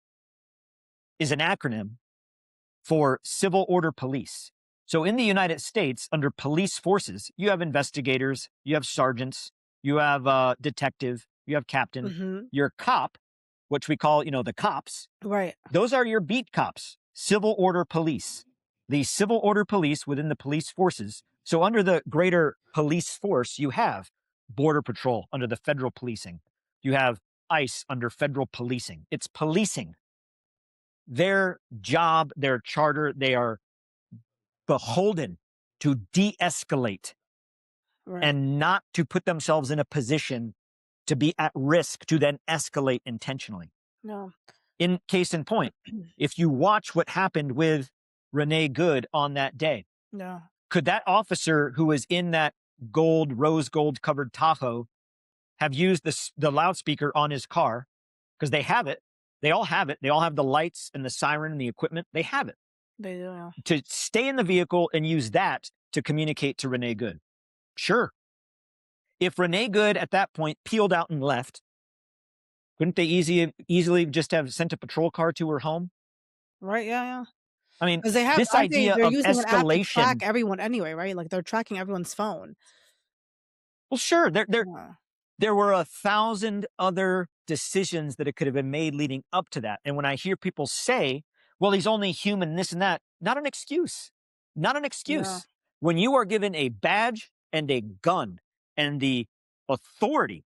is an acronym for civil order police. So in the United States, under police forces, you have investigators, you have sergeants, you have detective, you have captain, Mm-hmm. your cop, which we call, the cops. Right. Those are your beat cops, civil order police. The civil order police within the police forces. So under the greater police force, you have Border Patrol under the federal policing. You have ICE under federal policing. It's policing. Their job, their charter, they are beholden to de-escalate Right. and not to put themselves in a position to be at risk to then escalate intentionally. No. In case in point, if you watch what happened with Renee Good on that day, No. could that officer who was in that rose gold covered Tahoe have used the loudspeaker on his car? Because they have it. They all have it. They all have the lights and the siren and the equipment. They have it. They do, yeah. To stay in the vehicle and use that to communicate to Renee Good. Sure. If Renee Good at that point peeled out and left, couldn't they easily just have sent a patrol car to her home? Right, yeah. I mean, Because they have, this idea they're of using an app to track escalation. everyone anyway, right? Like they're tracking everyone's phone. Well, sure. Yeah. There were 1,000 other decisions that it could have been made leading up to that. And when I hear people say, well, he's only human, this and that, not an excuse. Not an excuse. Yeah. When you are given a badge and a gun and the authority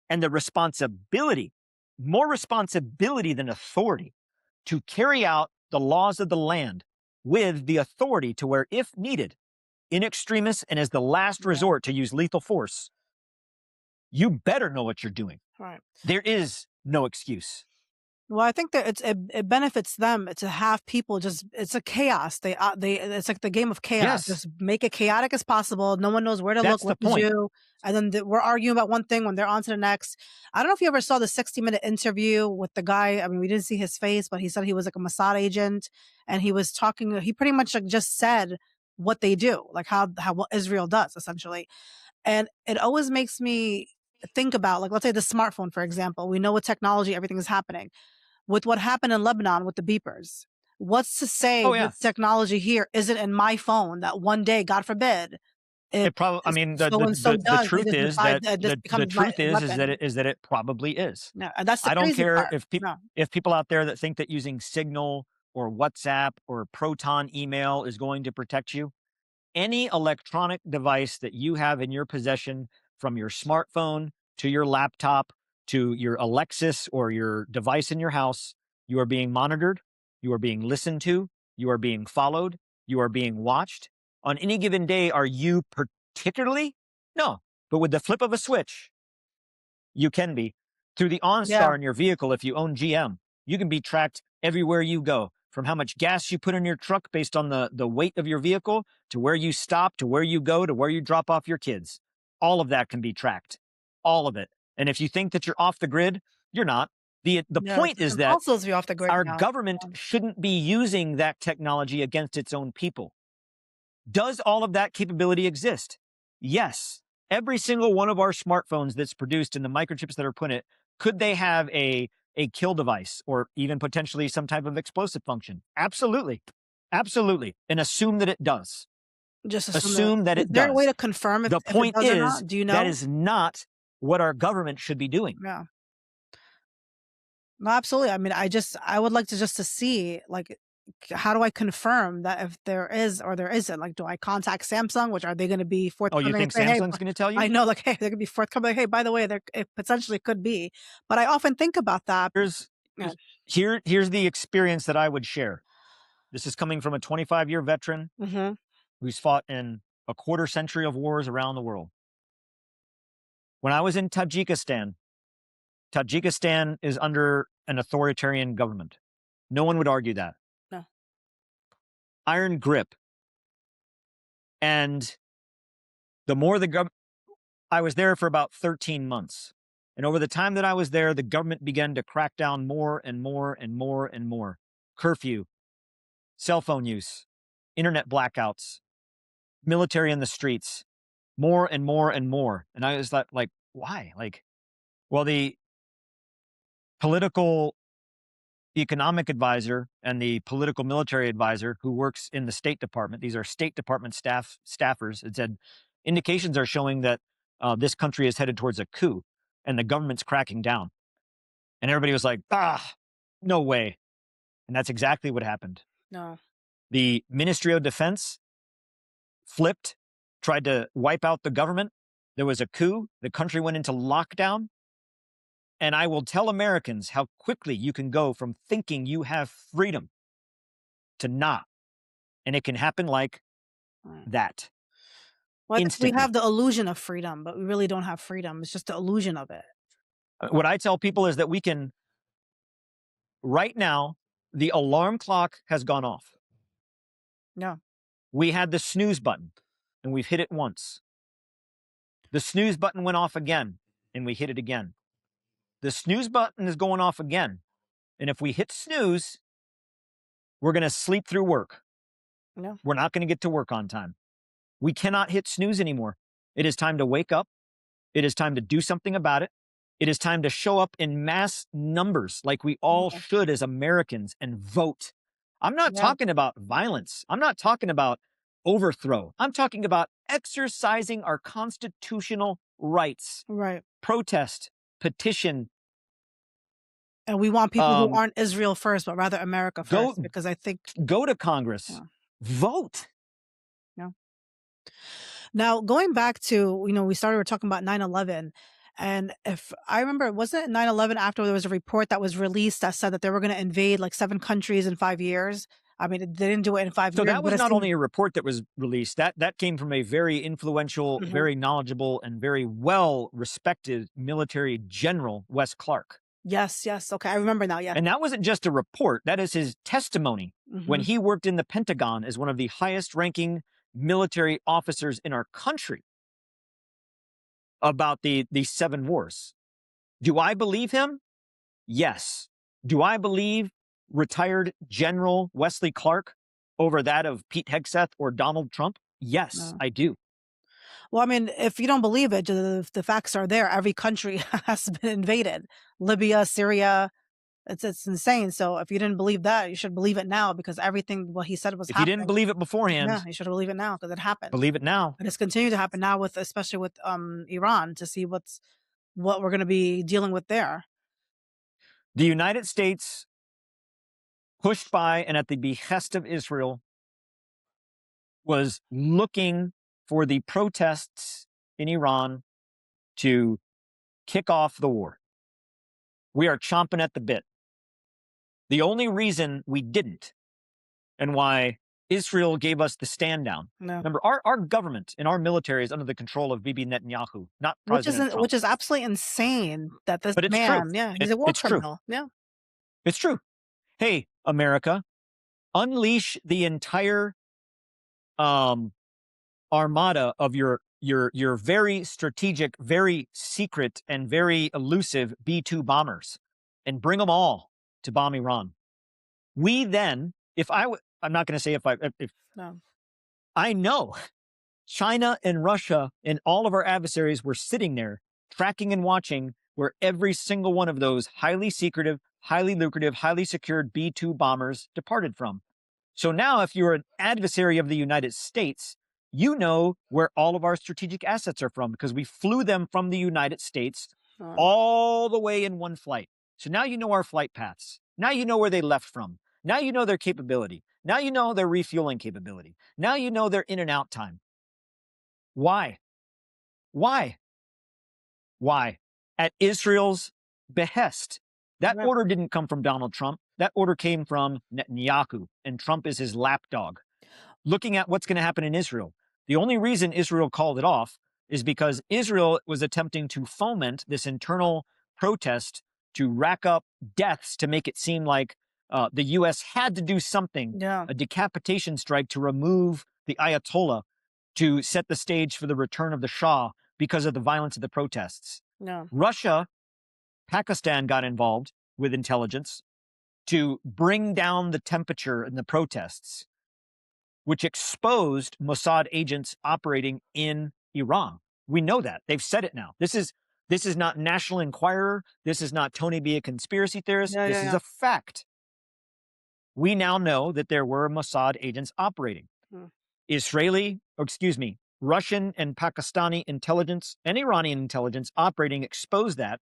and the responsibility, more responsibility than authority, to carry out the laws of the land with the authority to where, if needed, in extremis and as the last resort to use lethal force, you better know what you're doing. Right. There is no excuse. Well, I think that it benefits them to have people it's a chaos. It's like the game of chaos. Yes. Just make it chaotic as possible. No one knows where to That's look, the what to point. do, and then we're arguing about one thing when they're on to the next. I don't know if you ever saw the 60-minute interview with the guy. I mean, we didn't see his face, but he said he was like a Mossad agent, and he was talking. He pretty much like just said what they do, like how what Israel does essentially, and it always makes me think about, like, let's say the smartphone, for example. We know with technology everything is happening. With what happened in Lebanon with the beepers, what's to say Oh, yeah. this technology here isn't in my phone that one day, God forbid, It probably. I mean, the truth is that the truth is that it probably is. Yeah, and that's the I don't crazy care part. if people out there that think that using Signal or WhatsApp or Proton email is going to protect you. Any electronic device that you have in your possession, from your smartphone to your laptop to your Alexis or your device in your house, you are being monitored, you are being listened to, you are being followed, you are being watched. On any given day, are you particularly? No, but with the flip of a switch, you can be. Through the OnStar in your vehicle, if you own GM, you can be tracked everywhere you go, from how much gas you put in your truck based on the weight of your vehicle, to where you stop, to where you go, to where you drop off your kids. All of that can be tracked. All of it. And if you think that you're off the grid, you're not. The point is that also be off the grid our now. government shouldn't be using that technology against its own people. Does all of that capability exist? Yes. Every single one of our smartphones that's produced and the microchips that are put in it, could they have a kill device or even potentially some type of explosive function? Absolutely. Absolutely. And assume that it does. Just assume that it does. Is there a way to confirm if the point if it does is or not? Do you know? that is not what our government should be doing. Yeah. No, absolutely. I mean, I would like to see, like, how do I confirm that if there is or there isn't? Like, do I contact Samsung, which are they gonna be Oh, you forthcoming and think say, "Hey," Samsung's going to tell I you? know, like, "Hey," they're gonna be forthcoming, "Hey, by the way, there it potentially could be." But I often think about that. Here's Yeah. here's the experience that I would share. This is coming from a 25-year veteran Mhm. who's fought in a quarter century of wars around the world. When I was in Tajikistan, Tajikistan is under an authoritarian government. No one would argue that. No. Iron grip. And the more the government, I was there for about 13 months. And over the time that I was there, the government began to crack down more and more and more and more. Curfew, cell phone use, internet blackouts, military in the streets, more and more and more. And I was like, why? Like, well, the political economic advisor and the political military advisor who works in the State Department, these are State Department staffers, it said indications are showing that this country is headed towards a coup and the government's cracking down. And everybody was like, no way. And that's exactly what happened. No. The Ministry of Defense flipped, tried to wipe out the government. There was a coup. The country went into lockdown. And I will tell Americans how quickly you can go from thinking you have freedom to not. And it can happen like Right. that Well, I think we instantly. have the illusion of freedom, but we really don't have freedom. It's just the illusion of it. What I tell people is that we can, right now, the alarm clock has gone off. Yeah. We had the snooze button and we've hit it once. The snooze button went off again and we hit it again. The snooze button is going off again. And if we hit snooze, we're going to sleep through work. Yeah. We're not going to get to work on time. We cannot hit snooze anymore. It is time to wake up. It is time to do something about it. It is time to show up in mass numbers like we all Yeah. should as Americans and vote. I'm not Yeah. talking about violence. I'm not talking about overthrow. I'm talking about exercising our constitutional rights. Right. Protest, petition, And we want people who aren't Israel first, but rather America go first, because I think, go to Congress, yeah. vote. Yeah. Now, going back to, we started talking about 9/11, and if I remember, wasn't it 9/11 after there was a report that was released that said that they were going to invade like 7 countries in 5 years? I mean, they didn't do it in 5 So years, that but was it not seemed. only a report that was released, that came from a very influential, Mhm. very knowledgeable, and very well-respected military general, Wes Clark. Yes, yes. Okay, I remember now. Yeah. And that wasn't just a report, that is his testimony when Mhm. he worked in the Pentagon as one of the highest-ranking military officers in our country about the 7 wars. Do I believe him? Yes. Do I believe retired General Wesley Clark over that of Pete Hegseth or Donald Trump? Yes, No. I do. Well, I mean, if you don't believe it, the facts are there. Every country has been invaded. Libya, Syria. It's insane. So if you didn't believe that, you should believe it now, because everything what he said was If you didn't happening. believe it Yeah, beforehand, you should believe it now because it happened. believe it now. And it's continued to happen now with, especially with Iran, to see what we're gonna be dealing with there. The United States, pushed by and at the behest of Israel, was looking for the protests in Iran to kick off the war. We are chomping at the bit. The only reason we didn't, and why Israel gave us the stand down. No. Remember, our government and our military is under the control of Bibi Netanyahu, not President Trump. Which is absolutely insane that this But it's true. man, yeah, he's a war It's true. criminal. Yeah. It's true. Hey, America, unleash the entire armada of your very strategic, very secret, and very elusive B-2 bombers and bring them all to bomb Iran. We then, I'm not going to say if No. I know China and Russia and all of our adversaries were sitting there tracking and watching where every single one of those highly secretive, highly lucrative, highly secured B-2 bombers departed from. So now if you're an adversary of the United States, you know where all of our strategic assets are from because we flew them from the United States all the way in one flight. So now you know our flight paths. Now you know where they left from. Now you know their capability. Now you know their refueling capability. Now you know their in and out time. Why? Why? Why? At Israel's behest. That Right. order didn't come from Donald Trump. That order came from Netanyahu, and Trump is his lapdog. Looking at what's going to happen in Israel, the only reason Israel called it off is because Israel was attempting to foment this internal protest to rack up deaths to make it seem like the U.S. had to do something, Yeah. a decapitation strike to remove the Ayatollah to set the stage for the return of the Shah because of the violence of the protests. Yeah. Russia, Pakistan got involved with intelligence to bring down the temperature in the protests, which exposed Mossad agents operating in Iran. We know that. They've said it now. This is not National Enquirer. This is not Tony B, a conspiracy theorist. Yeah. This Yeah. is Yeah. a fact. We now know that there were Mossad agents operating. Hmm. Russian and Pakistani intelligence and Iranian intelligence operating exposed that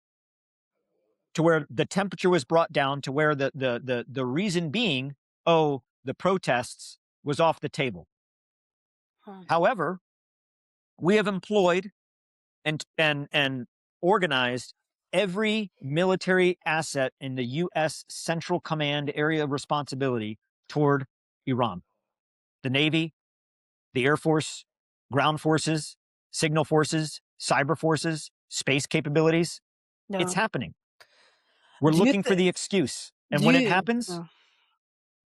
to where the temperature was brought down to where the reason being, the protests was off the table. Huh. However, we have employed and organized every military asset in the U.S. Central Command area of responsibility toward Iran. The Navy, the Air Force, ground forces, signal forces, cyber forces, space capabilities. Yeah. It's happening. We're Do you looking for the excuse. And do when it you happens,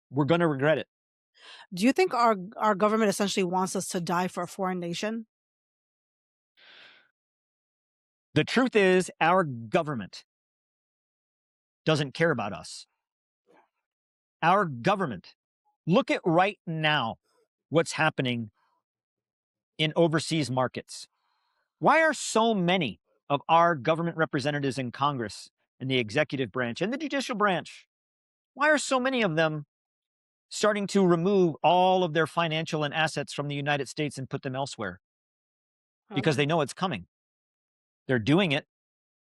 we're going to regret it. do you think our government essentially wants us to die for a foreign nation? The truth is, our government doesn't care about us. Our government, look at right now what's happening in overseas markets. Why are so many of our government representatives in Congress, in the executive branch, and the judicial branch, why are so many of them starting to remove all of their financial and assets from the United States and put them elsewhere? Because they know it's coming. They're doing it,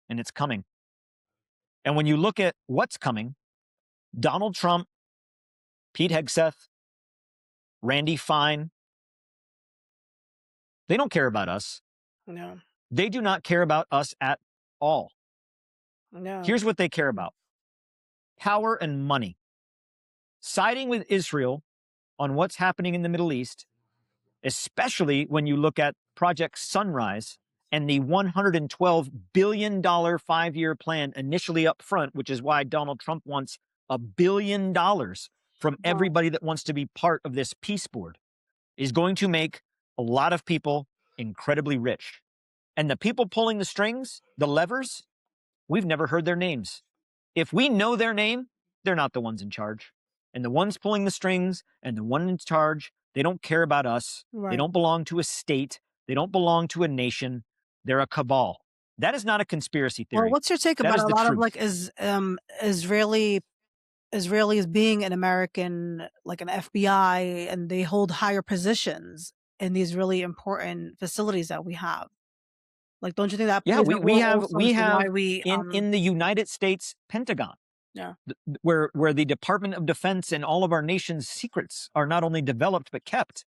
and it's coming. And when you look at what's coming, Donald Trump, Pete Hegseth, Randy Fine, they don't care about us. No. They do not care about us at all. No. Here's what they care about: power and money. Siding with Israel on what's happening in the Middle East, especially when you look at Project Sunrise and the $112 billion 5-year plan initially up front, which is why Donald Trump wants $1 billion from everybody that wants to be part of this peace board, is going to make a lot of people incredibly rich. And the people pulling the strings, the levers, we've never heard their names. If we know their name, they're not the ones in charge. And the ones pulling the strings and the one in charge, they don't care about us. They Right. don't belong to a state. They don't belong to a nation. They're a cabal. That is not a conspiracy Well, theory. what's your take That about is a the lot of truth. Israelis being an American, like an FBI, and they hold higher positions in these really important facilities that we have? Like, don't you think that Yeah, plays a we role have also into why we in the United States Pentagon, yeah. where the Department of Defense and all of our nation's secrets are not only developed but kept.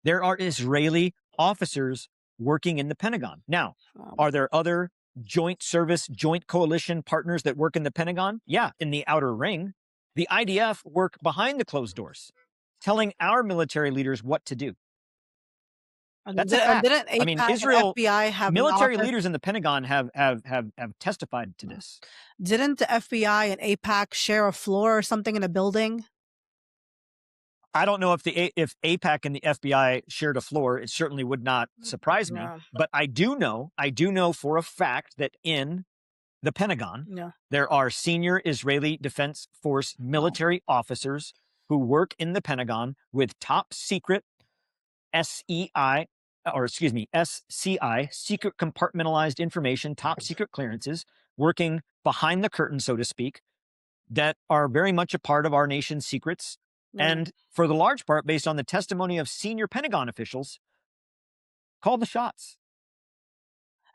There are Israeli officers working in the Pentagon. Now, are there other joint service, joint coalition partners that work in the Pentagon? Yeah, in the outer ring. The IDF work behind the closed doors, telling our military leaders what to do. That's a And fact. didn't I mean, AIPAC and Israel FBI have an military office? leaders in the Pentagon have testified to this. Didn't the FBI and AIPAC share a floor or something in a building? I don't know if if AIPAC and the FBI shared a floor. It certainly would not surprise me. Yeah. But I do know for a fact that in the Pentagon, Yeah. there are senior Israeli Defense Force military officers who work in the Pentagon with top secret SCI, secret compartmentalized information, top secret clearances, working behind the curtain, so to speak, that are very much a part of our nation's secrets. Yeah. And for the large part, based on the testimony of senior Pentagon officials, call the shots.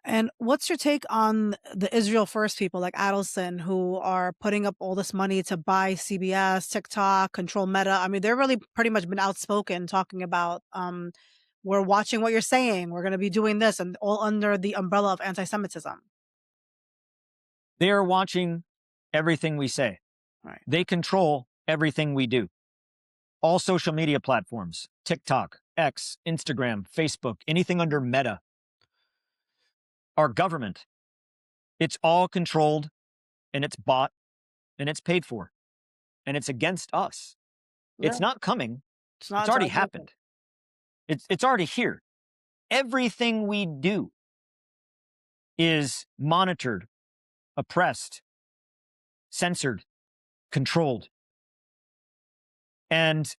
And what's your take on the Israel First people like Adelson who are putting up all this money to buy CBS, TikTok, control Meta? I mean, they're really pretty much been outspoken talking about we're watching what you're saying, we're going to be doing this, and all under the umbrella of anti-Semitism. They are watching everything we say. Right. They control everything we do. All social media platforms, TikTok, X, Instagram, Facebook, anything under Meta, our government, it's all controlled and it's bought and it's paid for and it's against us. Yeah. It's not coming. It's not It's already judgmental. happened. It's already here. Everything we do is monitored, oppressed, censored, controlled. And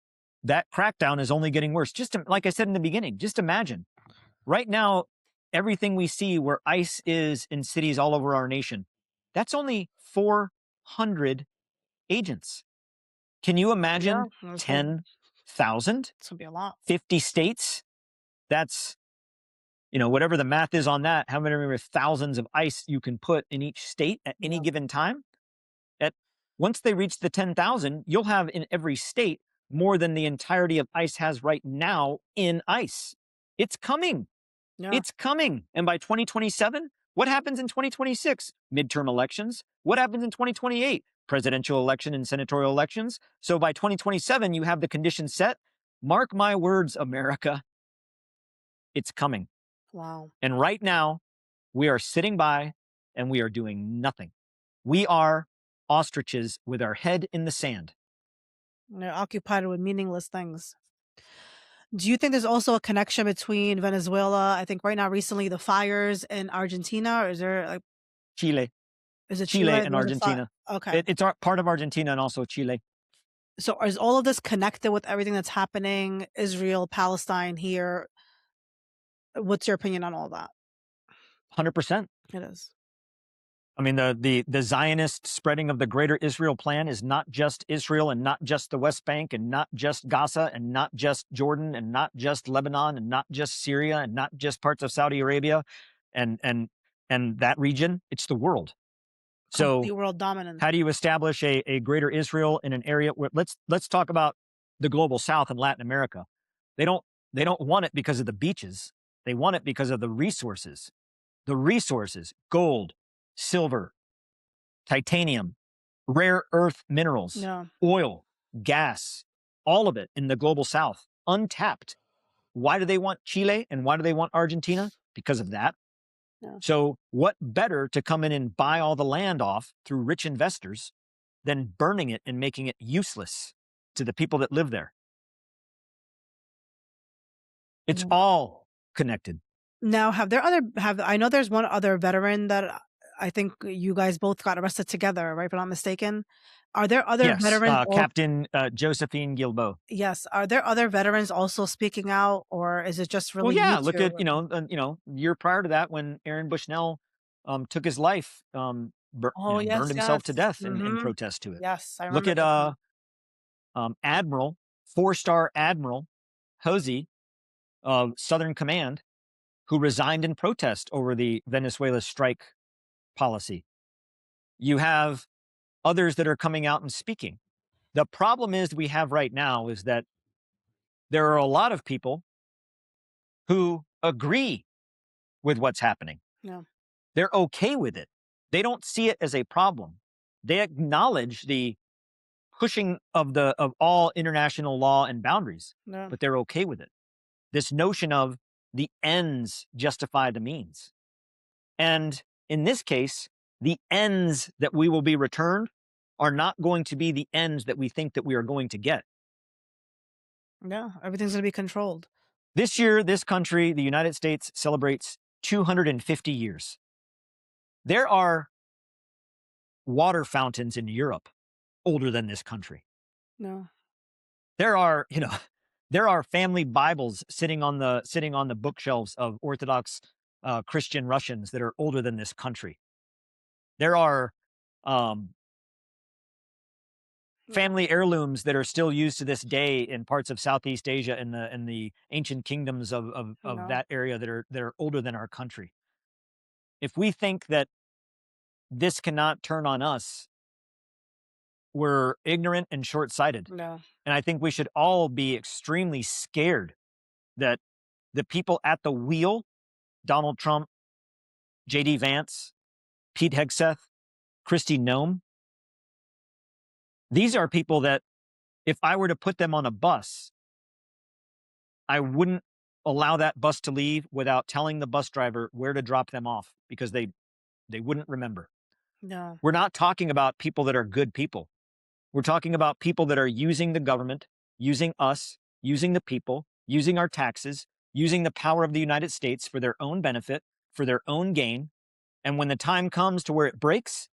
that crackdown is only getting worse. Like I said in the beginning, just imagine right now, everything we see where ICE is in cities all over our nation, that's only 400 agents. Can you Yeah, imagine it's gonna 10,000, be a lot. 50 states? That's, whatever the math is on that, how many thousands of ICE you can put in each state at any Yeah. given time? Once they reach the 10,000, you'll have in every state more than the entirety of ICE has right now in ICE. It's coming. Yeah. It's coming. And by 2027, what happens in 2026? Midterm elections. What happens in 2028? Presidential election and senatorial elections. So by 2027, you have the conditions set. Mark my words, America. It's coming. Wow. And right now, we are sitting by and we are doing nothing. We are ostriches with our head in the sand. They're occupied with meaningless things. Do you think there's also a connection between Venezuela? I think right now, recently, the fires in Argentina, or is there like, Chile, is it Chile Chile? and The other side? Argentina. Okay. It's part of Argentina and also Chile. So is all of this connected with everything that's happening, Israel, Palestine here? What's your opinion on all that? 100%. It is. I mean, the Zionist spreading of the greater Israel plan is not just Israel and not just the West Bank and not just Gaza and not just Jordan and not just Lebanon and not just Syria and not just parts of Saudi Arabia and that region. It's the world. So Complete world dominance. how do you establish a greater Israel in an area where let's talk about the global South and Latin America. They don't want it because of the beaches. They want it because of the resources. The resources, gold, silver, titanium, rare earth minerals, Yeah. oil, gas, all of it in the global South, untapped. Why do they want Chile and why do they want Argentina? Because of that. Yeah. So what better to come in and buy all the land off through rich investors than burning it and making it useless to the people that live there? It's all connected. Now, I know there's one other veteran that I think you guys both got arrested together, right? If I'm not mistaken. Are there other Yes, veterans? Captain Josephine Guilbeault. Yes. Are there other veterans also speaking out, or is it just Well, really yeah, you look two? at, year prior to that when Aaron Bushnell took his life, Oh, yes, burned himself to yes. death in protest to it. Yes, I Look remember at this Admiral, 4-star Admiral Hosey of Southern Command, who resigned in protest over the Venezuela strike policy. You have others that are coming out and speaking. The problem is we have right now is that there are a lot of people who agree with what's happening. Yeah. They're okay with it. They don't see it as a problem. They acknowledge the pushing of all international law and boundaries, Yeah. but they're okay with it. This notion of the ends justify the means. And in this case, the ends that we will be returned are not going to be the ends that we think that we are going to get. Yeah. Everything's going to be controlled. This year, this country, the United States, celebrates 250 years. There are water fountains in Europe older than this country. No. There are, there are family Bibles sitting on the bookshelves of Orthodox Christian Russians that are older than this country. There are family heirlooms that are still used to this day in parts of Southeast Asia and the ancient kingdoms of No. that area that are older than our country. If we think that this cannot turn on us, we're ignorant and short-sighted. No. And I think we should all be extremely scared that the people at the wheel, Donald Trump, JD Vance, Pete Hegseth, Kristi Noem, these are people that if I were to put them on a bus, I wouldn't allow that bus to leave without telling the bus driver where to drop them off because they wouldn't remember. No. We're not talking about people that are good people. We're talking about people that are using the government, using us, using the people, using our taxes, using the power of the United States for their own benefit, for their own gain. And when the time comes to where it breaks,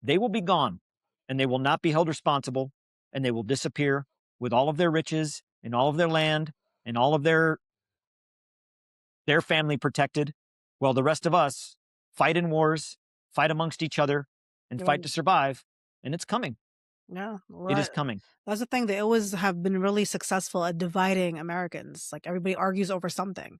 they will be gone and they will not be held responsible and they will disappear with all of their riches and all of their land and all of their family protected, while the rest of us fight in wars, fight amongst each other, and fight to survive. And it's coming. Yeah. It is coming. That's the thing. They always have been really successful at dividing Americans. Like everybody argues over something.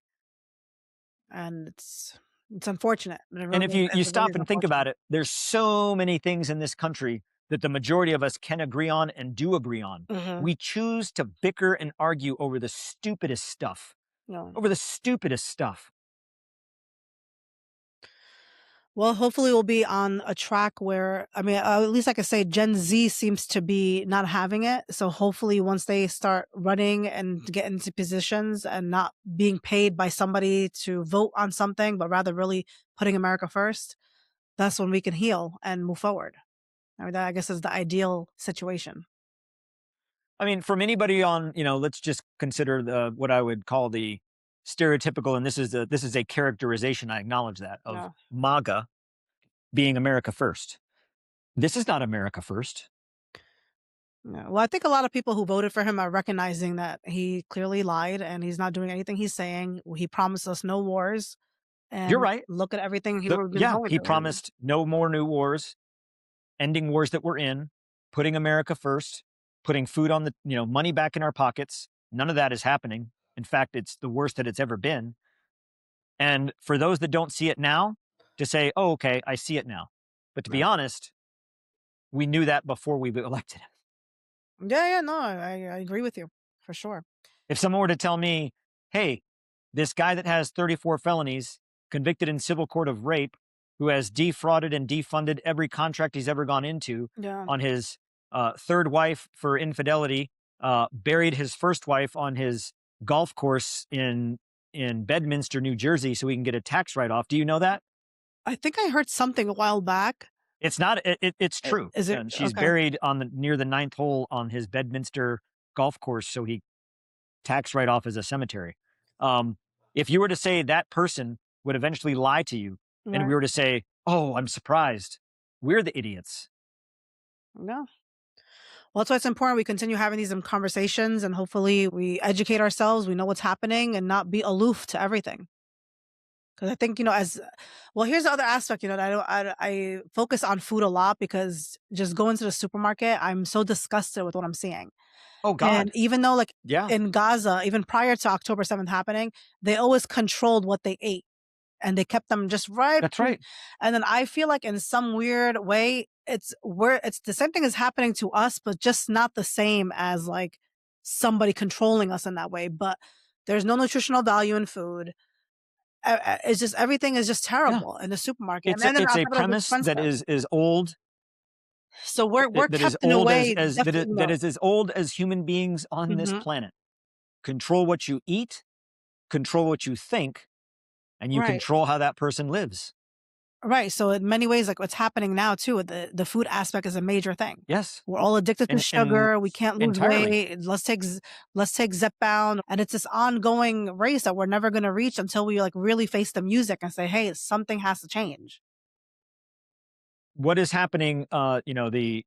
And it's unfortunate. And if you It really stop is and think unfortunate. about it, there's so many things in this country that the majority of us can agree on and do agree on. Mhm. We choose to bicker and argue over the stupidest stuff. No. Over the stupidest stuff. Well, hopefully we'll be on a track where, I mean, at least I could say Gen Z seems to be not having it. So hopefully once they start running and get into positions and not being paid by somebody to vote on something, but rather really putting America first, that's when we can heal and move forward. I mean, that I guess is the ideal situation. I mean, from anybody on, let's just consider what I would call the stereotypical, and this is a characterization, I acknowledge that, of Yeah. MAGA being America first. This is not America first. Yeah. Well, I think a lot of people who voted for him are recognizing that he clearly lied and he's not doing anything he's saying. He promised us no wars, You're and right. look at everything we've been going He through. promised no more new wars, ending wars that we're in, putting America first, putting food on the, money back in our pockets. None of that is happening. In fact, it's the worst that it's ever been. And for those that don't see it now, to say, oh, okay, I see it now. But to be Yeah. honest, we knew that before we elected him. Yeah, no, I agree with you for sure. If someone were to tell me, hey, this guy that has 34 felonies, convicted in civil court of rape, who has defrauded and defunded every contract he's ever gone into, Yeah. on his third wife for infidelity, buried his first wife on his golf course in Bedminster, New Jersey, so he can get a tax write-off. Do you know that? I think I heard something a while back. It's not. It's true. Is it And she's okay? buried near the ninth hole on his Bedminster golf course, so he tax write-off as a cemetery. If you were to say that person would eventually lie to you, and Right. we were to say, "Oh, I'm surprised," we're the idiots. No. Well, that's why it's important we continue having these conversations, and hopefully we educate ourselves, we know what's happening, and not be aloof to everything. Because I think, as well, here's the other aspect, that I focus on food a lot because just going to the supermarket, I'm so disgusted with what I'm seeing. Oh And God, even though, like, yeah, in Gaza, even prior to October 7th happening, they always controlled what they ate and they kept them just right. that's right. And then I feel like in some weird way, it's the same thing is happening to us, but just not the same as like somebody controlling us in that way. But there's no nutritional value in food. It's just everything is just Yeah, terrible in the supermarket, and then on it's top a of it, it's premise that expensive. is old. So we're That is kept in a old way that definitely. is as old as human beings on this Mhm. planet. Control what you eat, control what you think, and you Right. control how that person lives. Right. So in many ways, like what's happening now too, the food aspect is a major thing. Yes, We're all addicted to and sugar. We can't lose entirely. weight. Let's take Zepbound, and it's this ongoing race that we're never going to reach until we like really face the music and say, "Hey, something has to change." What is happening? The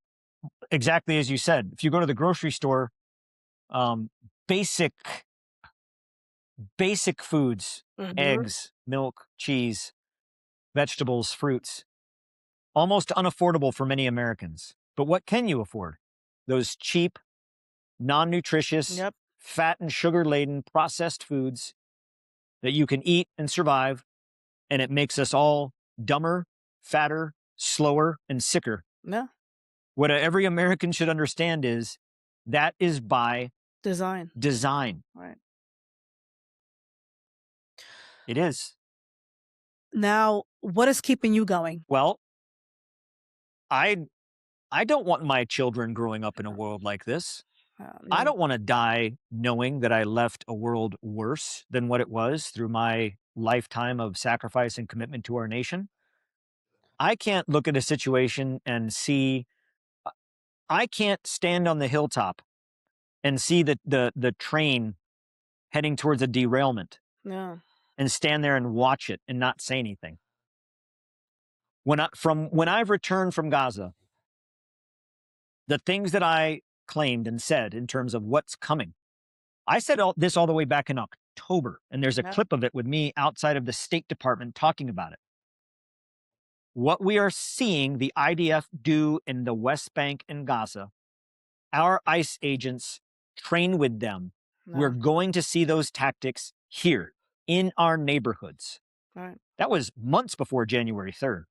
exactly as you said. If you go to the grocery store, um, basic foods, Mhm. eggs, milk, cheese, vegetables, fruits, almost unaffordable for many Americans. But what can you afford? Those cheap, non-nutritious, Yep. fat and sugar-laden processed foods that you can eat and survive, and it makes us all dumber, fatter, slower, and sicker. Yeah. What every American should understand is that is by Design. design. Right. It is. Now, what is keeping you going? Well, I I don't want my children growing up in a Yeah. world like this. I Yeah. don't want to die knowing that I left a world worse than what it was through my lifetime of sacrifice and commitment to our nation. I can't look at a situation and see, I can't stand on the hilltop and see the train heading towards a derailment Yeah. and stand there and watch it and not say anything. When I've returned from Gaza, the things that I claimed and said in terms of what's coming, I said this all the way back in October, and there's a Yeah. clip of it with me outside of the State Department talking about it. What we are seeing the IDF do in the West Bank and Gaza, our ICE agents train with them. We're Yeah. going to see those tactics here in our neighborhoods. Right. That was months before January 3rd.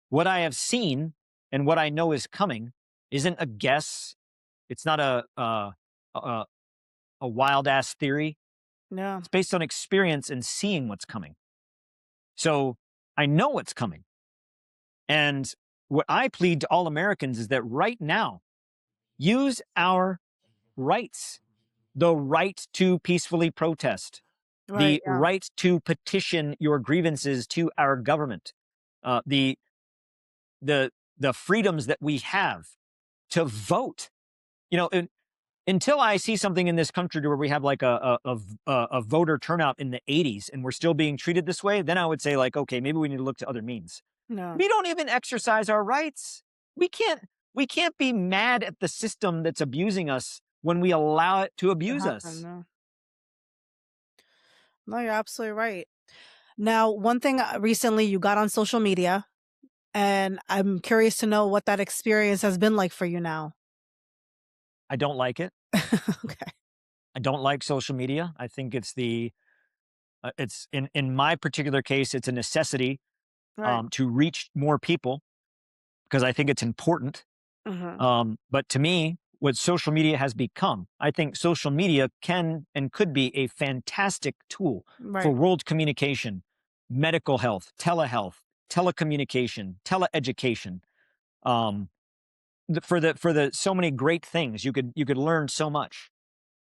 What I have seen and what I know is coming isn't a guess. It's not a wild ass theory. Yeah. It's based on experience and seeing what's coming. So I know what's coming. And what I plead to all Americans is that right now, use our rights, the right to peacefully protest, Right. the Yeah. right to petition your grievances to our government, uh, the the the freedoms that we have to vote. You know, until I see something in this country where we have like a voter turnout in the 80s and we're still being treated this way, then I would say like, okay, maybe we need to look to other means. No. We don't even exercise our rights. We can't we can't be mad at the system that's abusing us when we allow it to It abuse happened. us. No. No, you're absolutely right. Now, one thing recently you got on social media, and I'm curious to know what that experience has been like for you now. I don't like it. Okay. I don't like social media. I think it's in my particular case, it's a necessity Right. to reach more people because I think it's important. Hmm. But to me, what social media has become, I think social media can and could be a fantastic tool for Right. world communication, medical health, telehealth, telecommunication, teleeducation. Um, for the so many great things you could learn so much.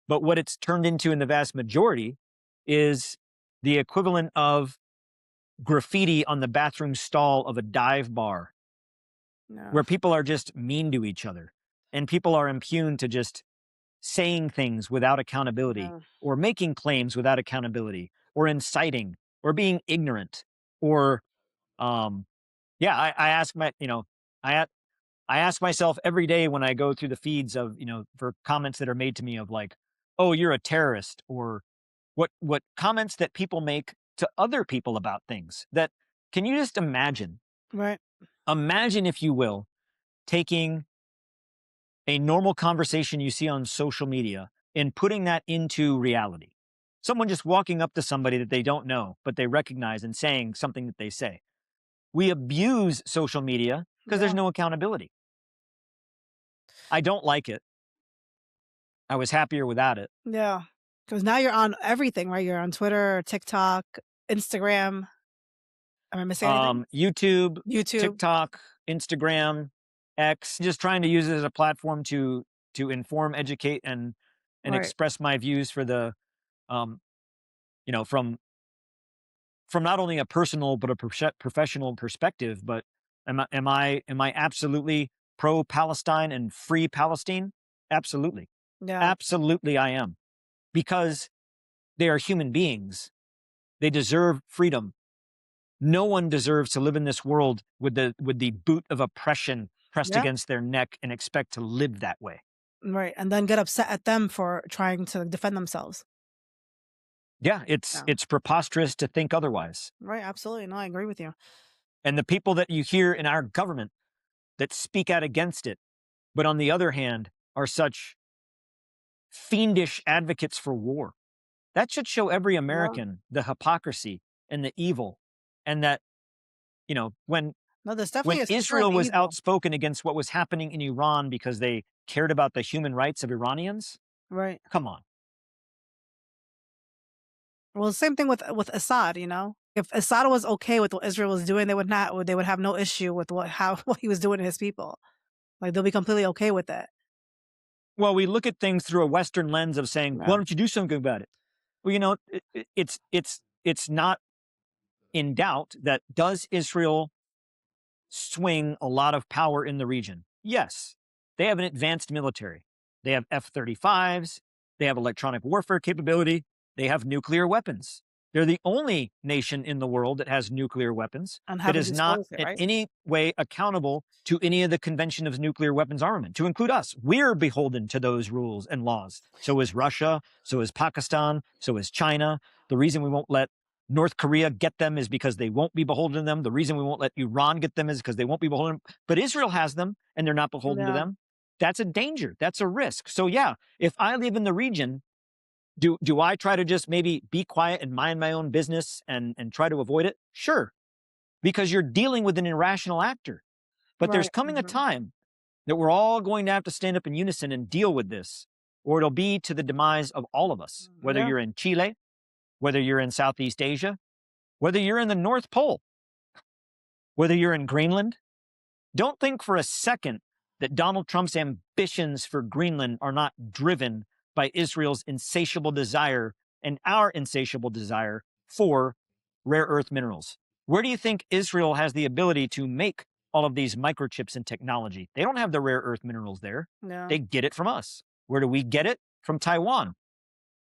But what it's turned into in the vast majority is the equivalent of graffiti on the bathroom stall of a dive bar No. where people are just mean to each other and people are impugned to just saying things without accountability No. or making claims without accountability or inciting or being ignorant or um yeah I ask my you know I a- I ask myself every day when I go through the feeds of for comments that are made to me of like, oh, you're a terrorist, or what comments that people make to other people about things that, can you just Right. imagine if you will, taking a normal conversation you see on social media and putting that into reality. Someone just walking up to somebody that they don't know, but they recognize and saying something that they say. We abuse social media because there's Yeah. no accountability. I don't like it. I was happier without it. Yeah. Because now you're on everything, right? You're on Twitter, TikTok, Instagram. Am I missing anything? YouTube, YouTube. TikTok, Instagram, X, just trying to use it as a platform to inform, educate, and Right. express my views for the um, from not only a personal but a professional perspective. But am I absolutely pro Palestine and free Palestine? Absolutely, Yeah. absolutely, I am, because they are human beings. They deserve freedom. No one deserves to live in this world with the boot of oppression pressed Yeah. against their neck and expect to live that way. Right. And then get upset at them for trying to defend themselves. Yeah, it's Yeah. it's preposterous to think otherwise. Right. Absolutely. No, I agree with you. And the people that you hear in our government that speak out against it, but on the other hand, are such fiendish advocates for war. That should show every Yeah. American the hypocrisy and the evil, and that when No, there's when definitely a spirit of Israel was evil. outspoken against what was happening in Iran because they cared about the human rights of Iranians, Right. come on. Well, same thing with Assad, you know? If Assad was okay with what Israel was doing, they would have no issue with what he was doing to his people. Like, they'll be completely okay with it. Well, we look at things through a Western lens of saying, Yeah. why don't you do something about it? Well, it's not in doubt that does Israel swing a lot of power in the region? Yes. They have an advanced military. They have F-35s. They have electronic warfare capability. They have nuclear weapons. They're the only nation in the world that has nuclear weapons And that haven't is not disclosed it, in right? any way accountable to any of the Convention of Nuclear Weapons Armament, to include us. We're beholden to those rules and laws. So is Russia. So is Pakistan. So is China. The reason we won't let North Korea get them is because they won't be beholden to them. The reason we won't let Iran get them is because they won't be beholden. But Israel has them and they're not beholden to Yeah. them. That's a danger. That's a risk. So yeah, if I live in the region, do I try to just maybe be quiet and mind my own business and try to avoid it? Sure, because you're dealing with an irrational actor. But there's Right. coming a Mhm. time that we're all going to have to stand up in unison and deal with this, or it'll be to the demise of all of us, whether Yeah. you're in Chile, whether you're in Southeast Asia, whether you're in the North Pole, whether you're in Greenland. Don't think for a second that Donald Trump's ambitions for Greenland are not driven by Israel's insatiable desire and our insatiable desire for rare earth minerals. Where do you think Israel has the ability to make all of these microchips and technology? They don't have the rare earth minerals there. Yeah. They get it from us. Where do we get it? From Taiwan.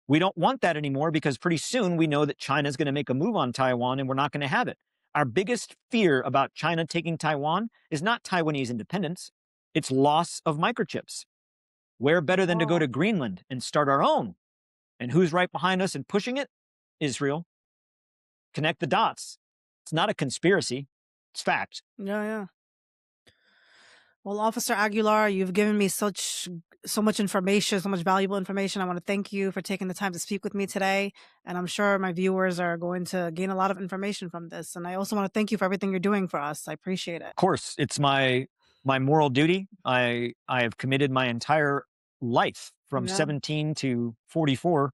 We don't want that anymore because pretty soon we know that China is going to make a move on Taiwan and we're not going to have it. Our biggest fear about China taking Taiwan is not Taiwanese independence, it's loss of microchips. Where better than to go Oh. to Greenland and start our own? And who's right behind us and pushing it? Israel. Connect the dots. It's not a conspiracy, it's fact. Yeah, yeah. Well, Officer Aguilar, you've given me so much information, so much valuable information. I want to thank you for taking the time to speak with me today, and I'm sure my viewers are going to gain a lot of information from this. And I also want to thank you for everything you're doing for us. I appreciate it. Of course, it's my moral duty. I have committed my entire life from Yeah. 17 to 44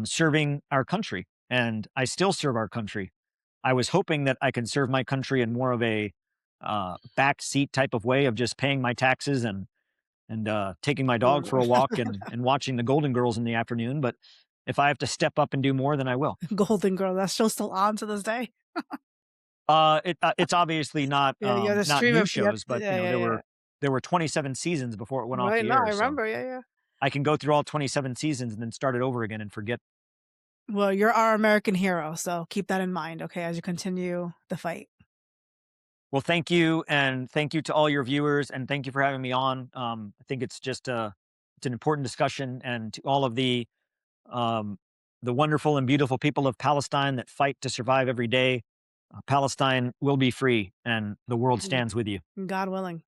serving our country, and I still serve our country. I was hoping that I could serve my country in more of a back seat type of way of just paying my taxes and taking my dog for a walk and watching the Golden Girls in the afternoon. But if I have to step up and do more, then I will. Golden Girl, that show's still on to this day. It's obviously not Yeah, yeah, the not stream new of yep, shows, but yeah, yeah, yeah. there were 27 seasons before it went off Right, the no, I air. So remember, yeah, yeah. I can go through all 27 seasons and then start it over again and forget. Well, you're our American hero, so keep that in mind, okay, as you continue the fight. Well, thank you, and thank you to all your viewers, and thank you for having me on. I think it's just it's an important discussion, and to all of um, the wonderful and beautiful people of Palestine that fight to survive every day, Palestine will be free, and the world stands with you. God willing.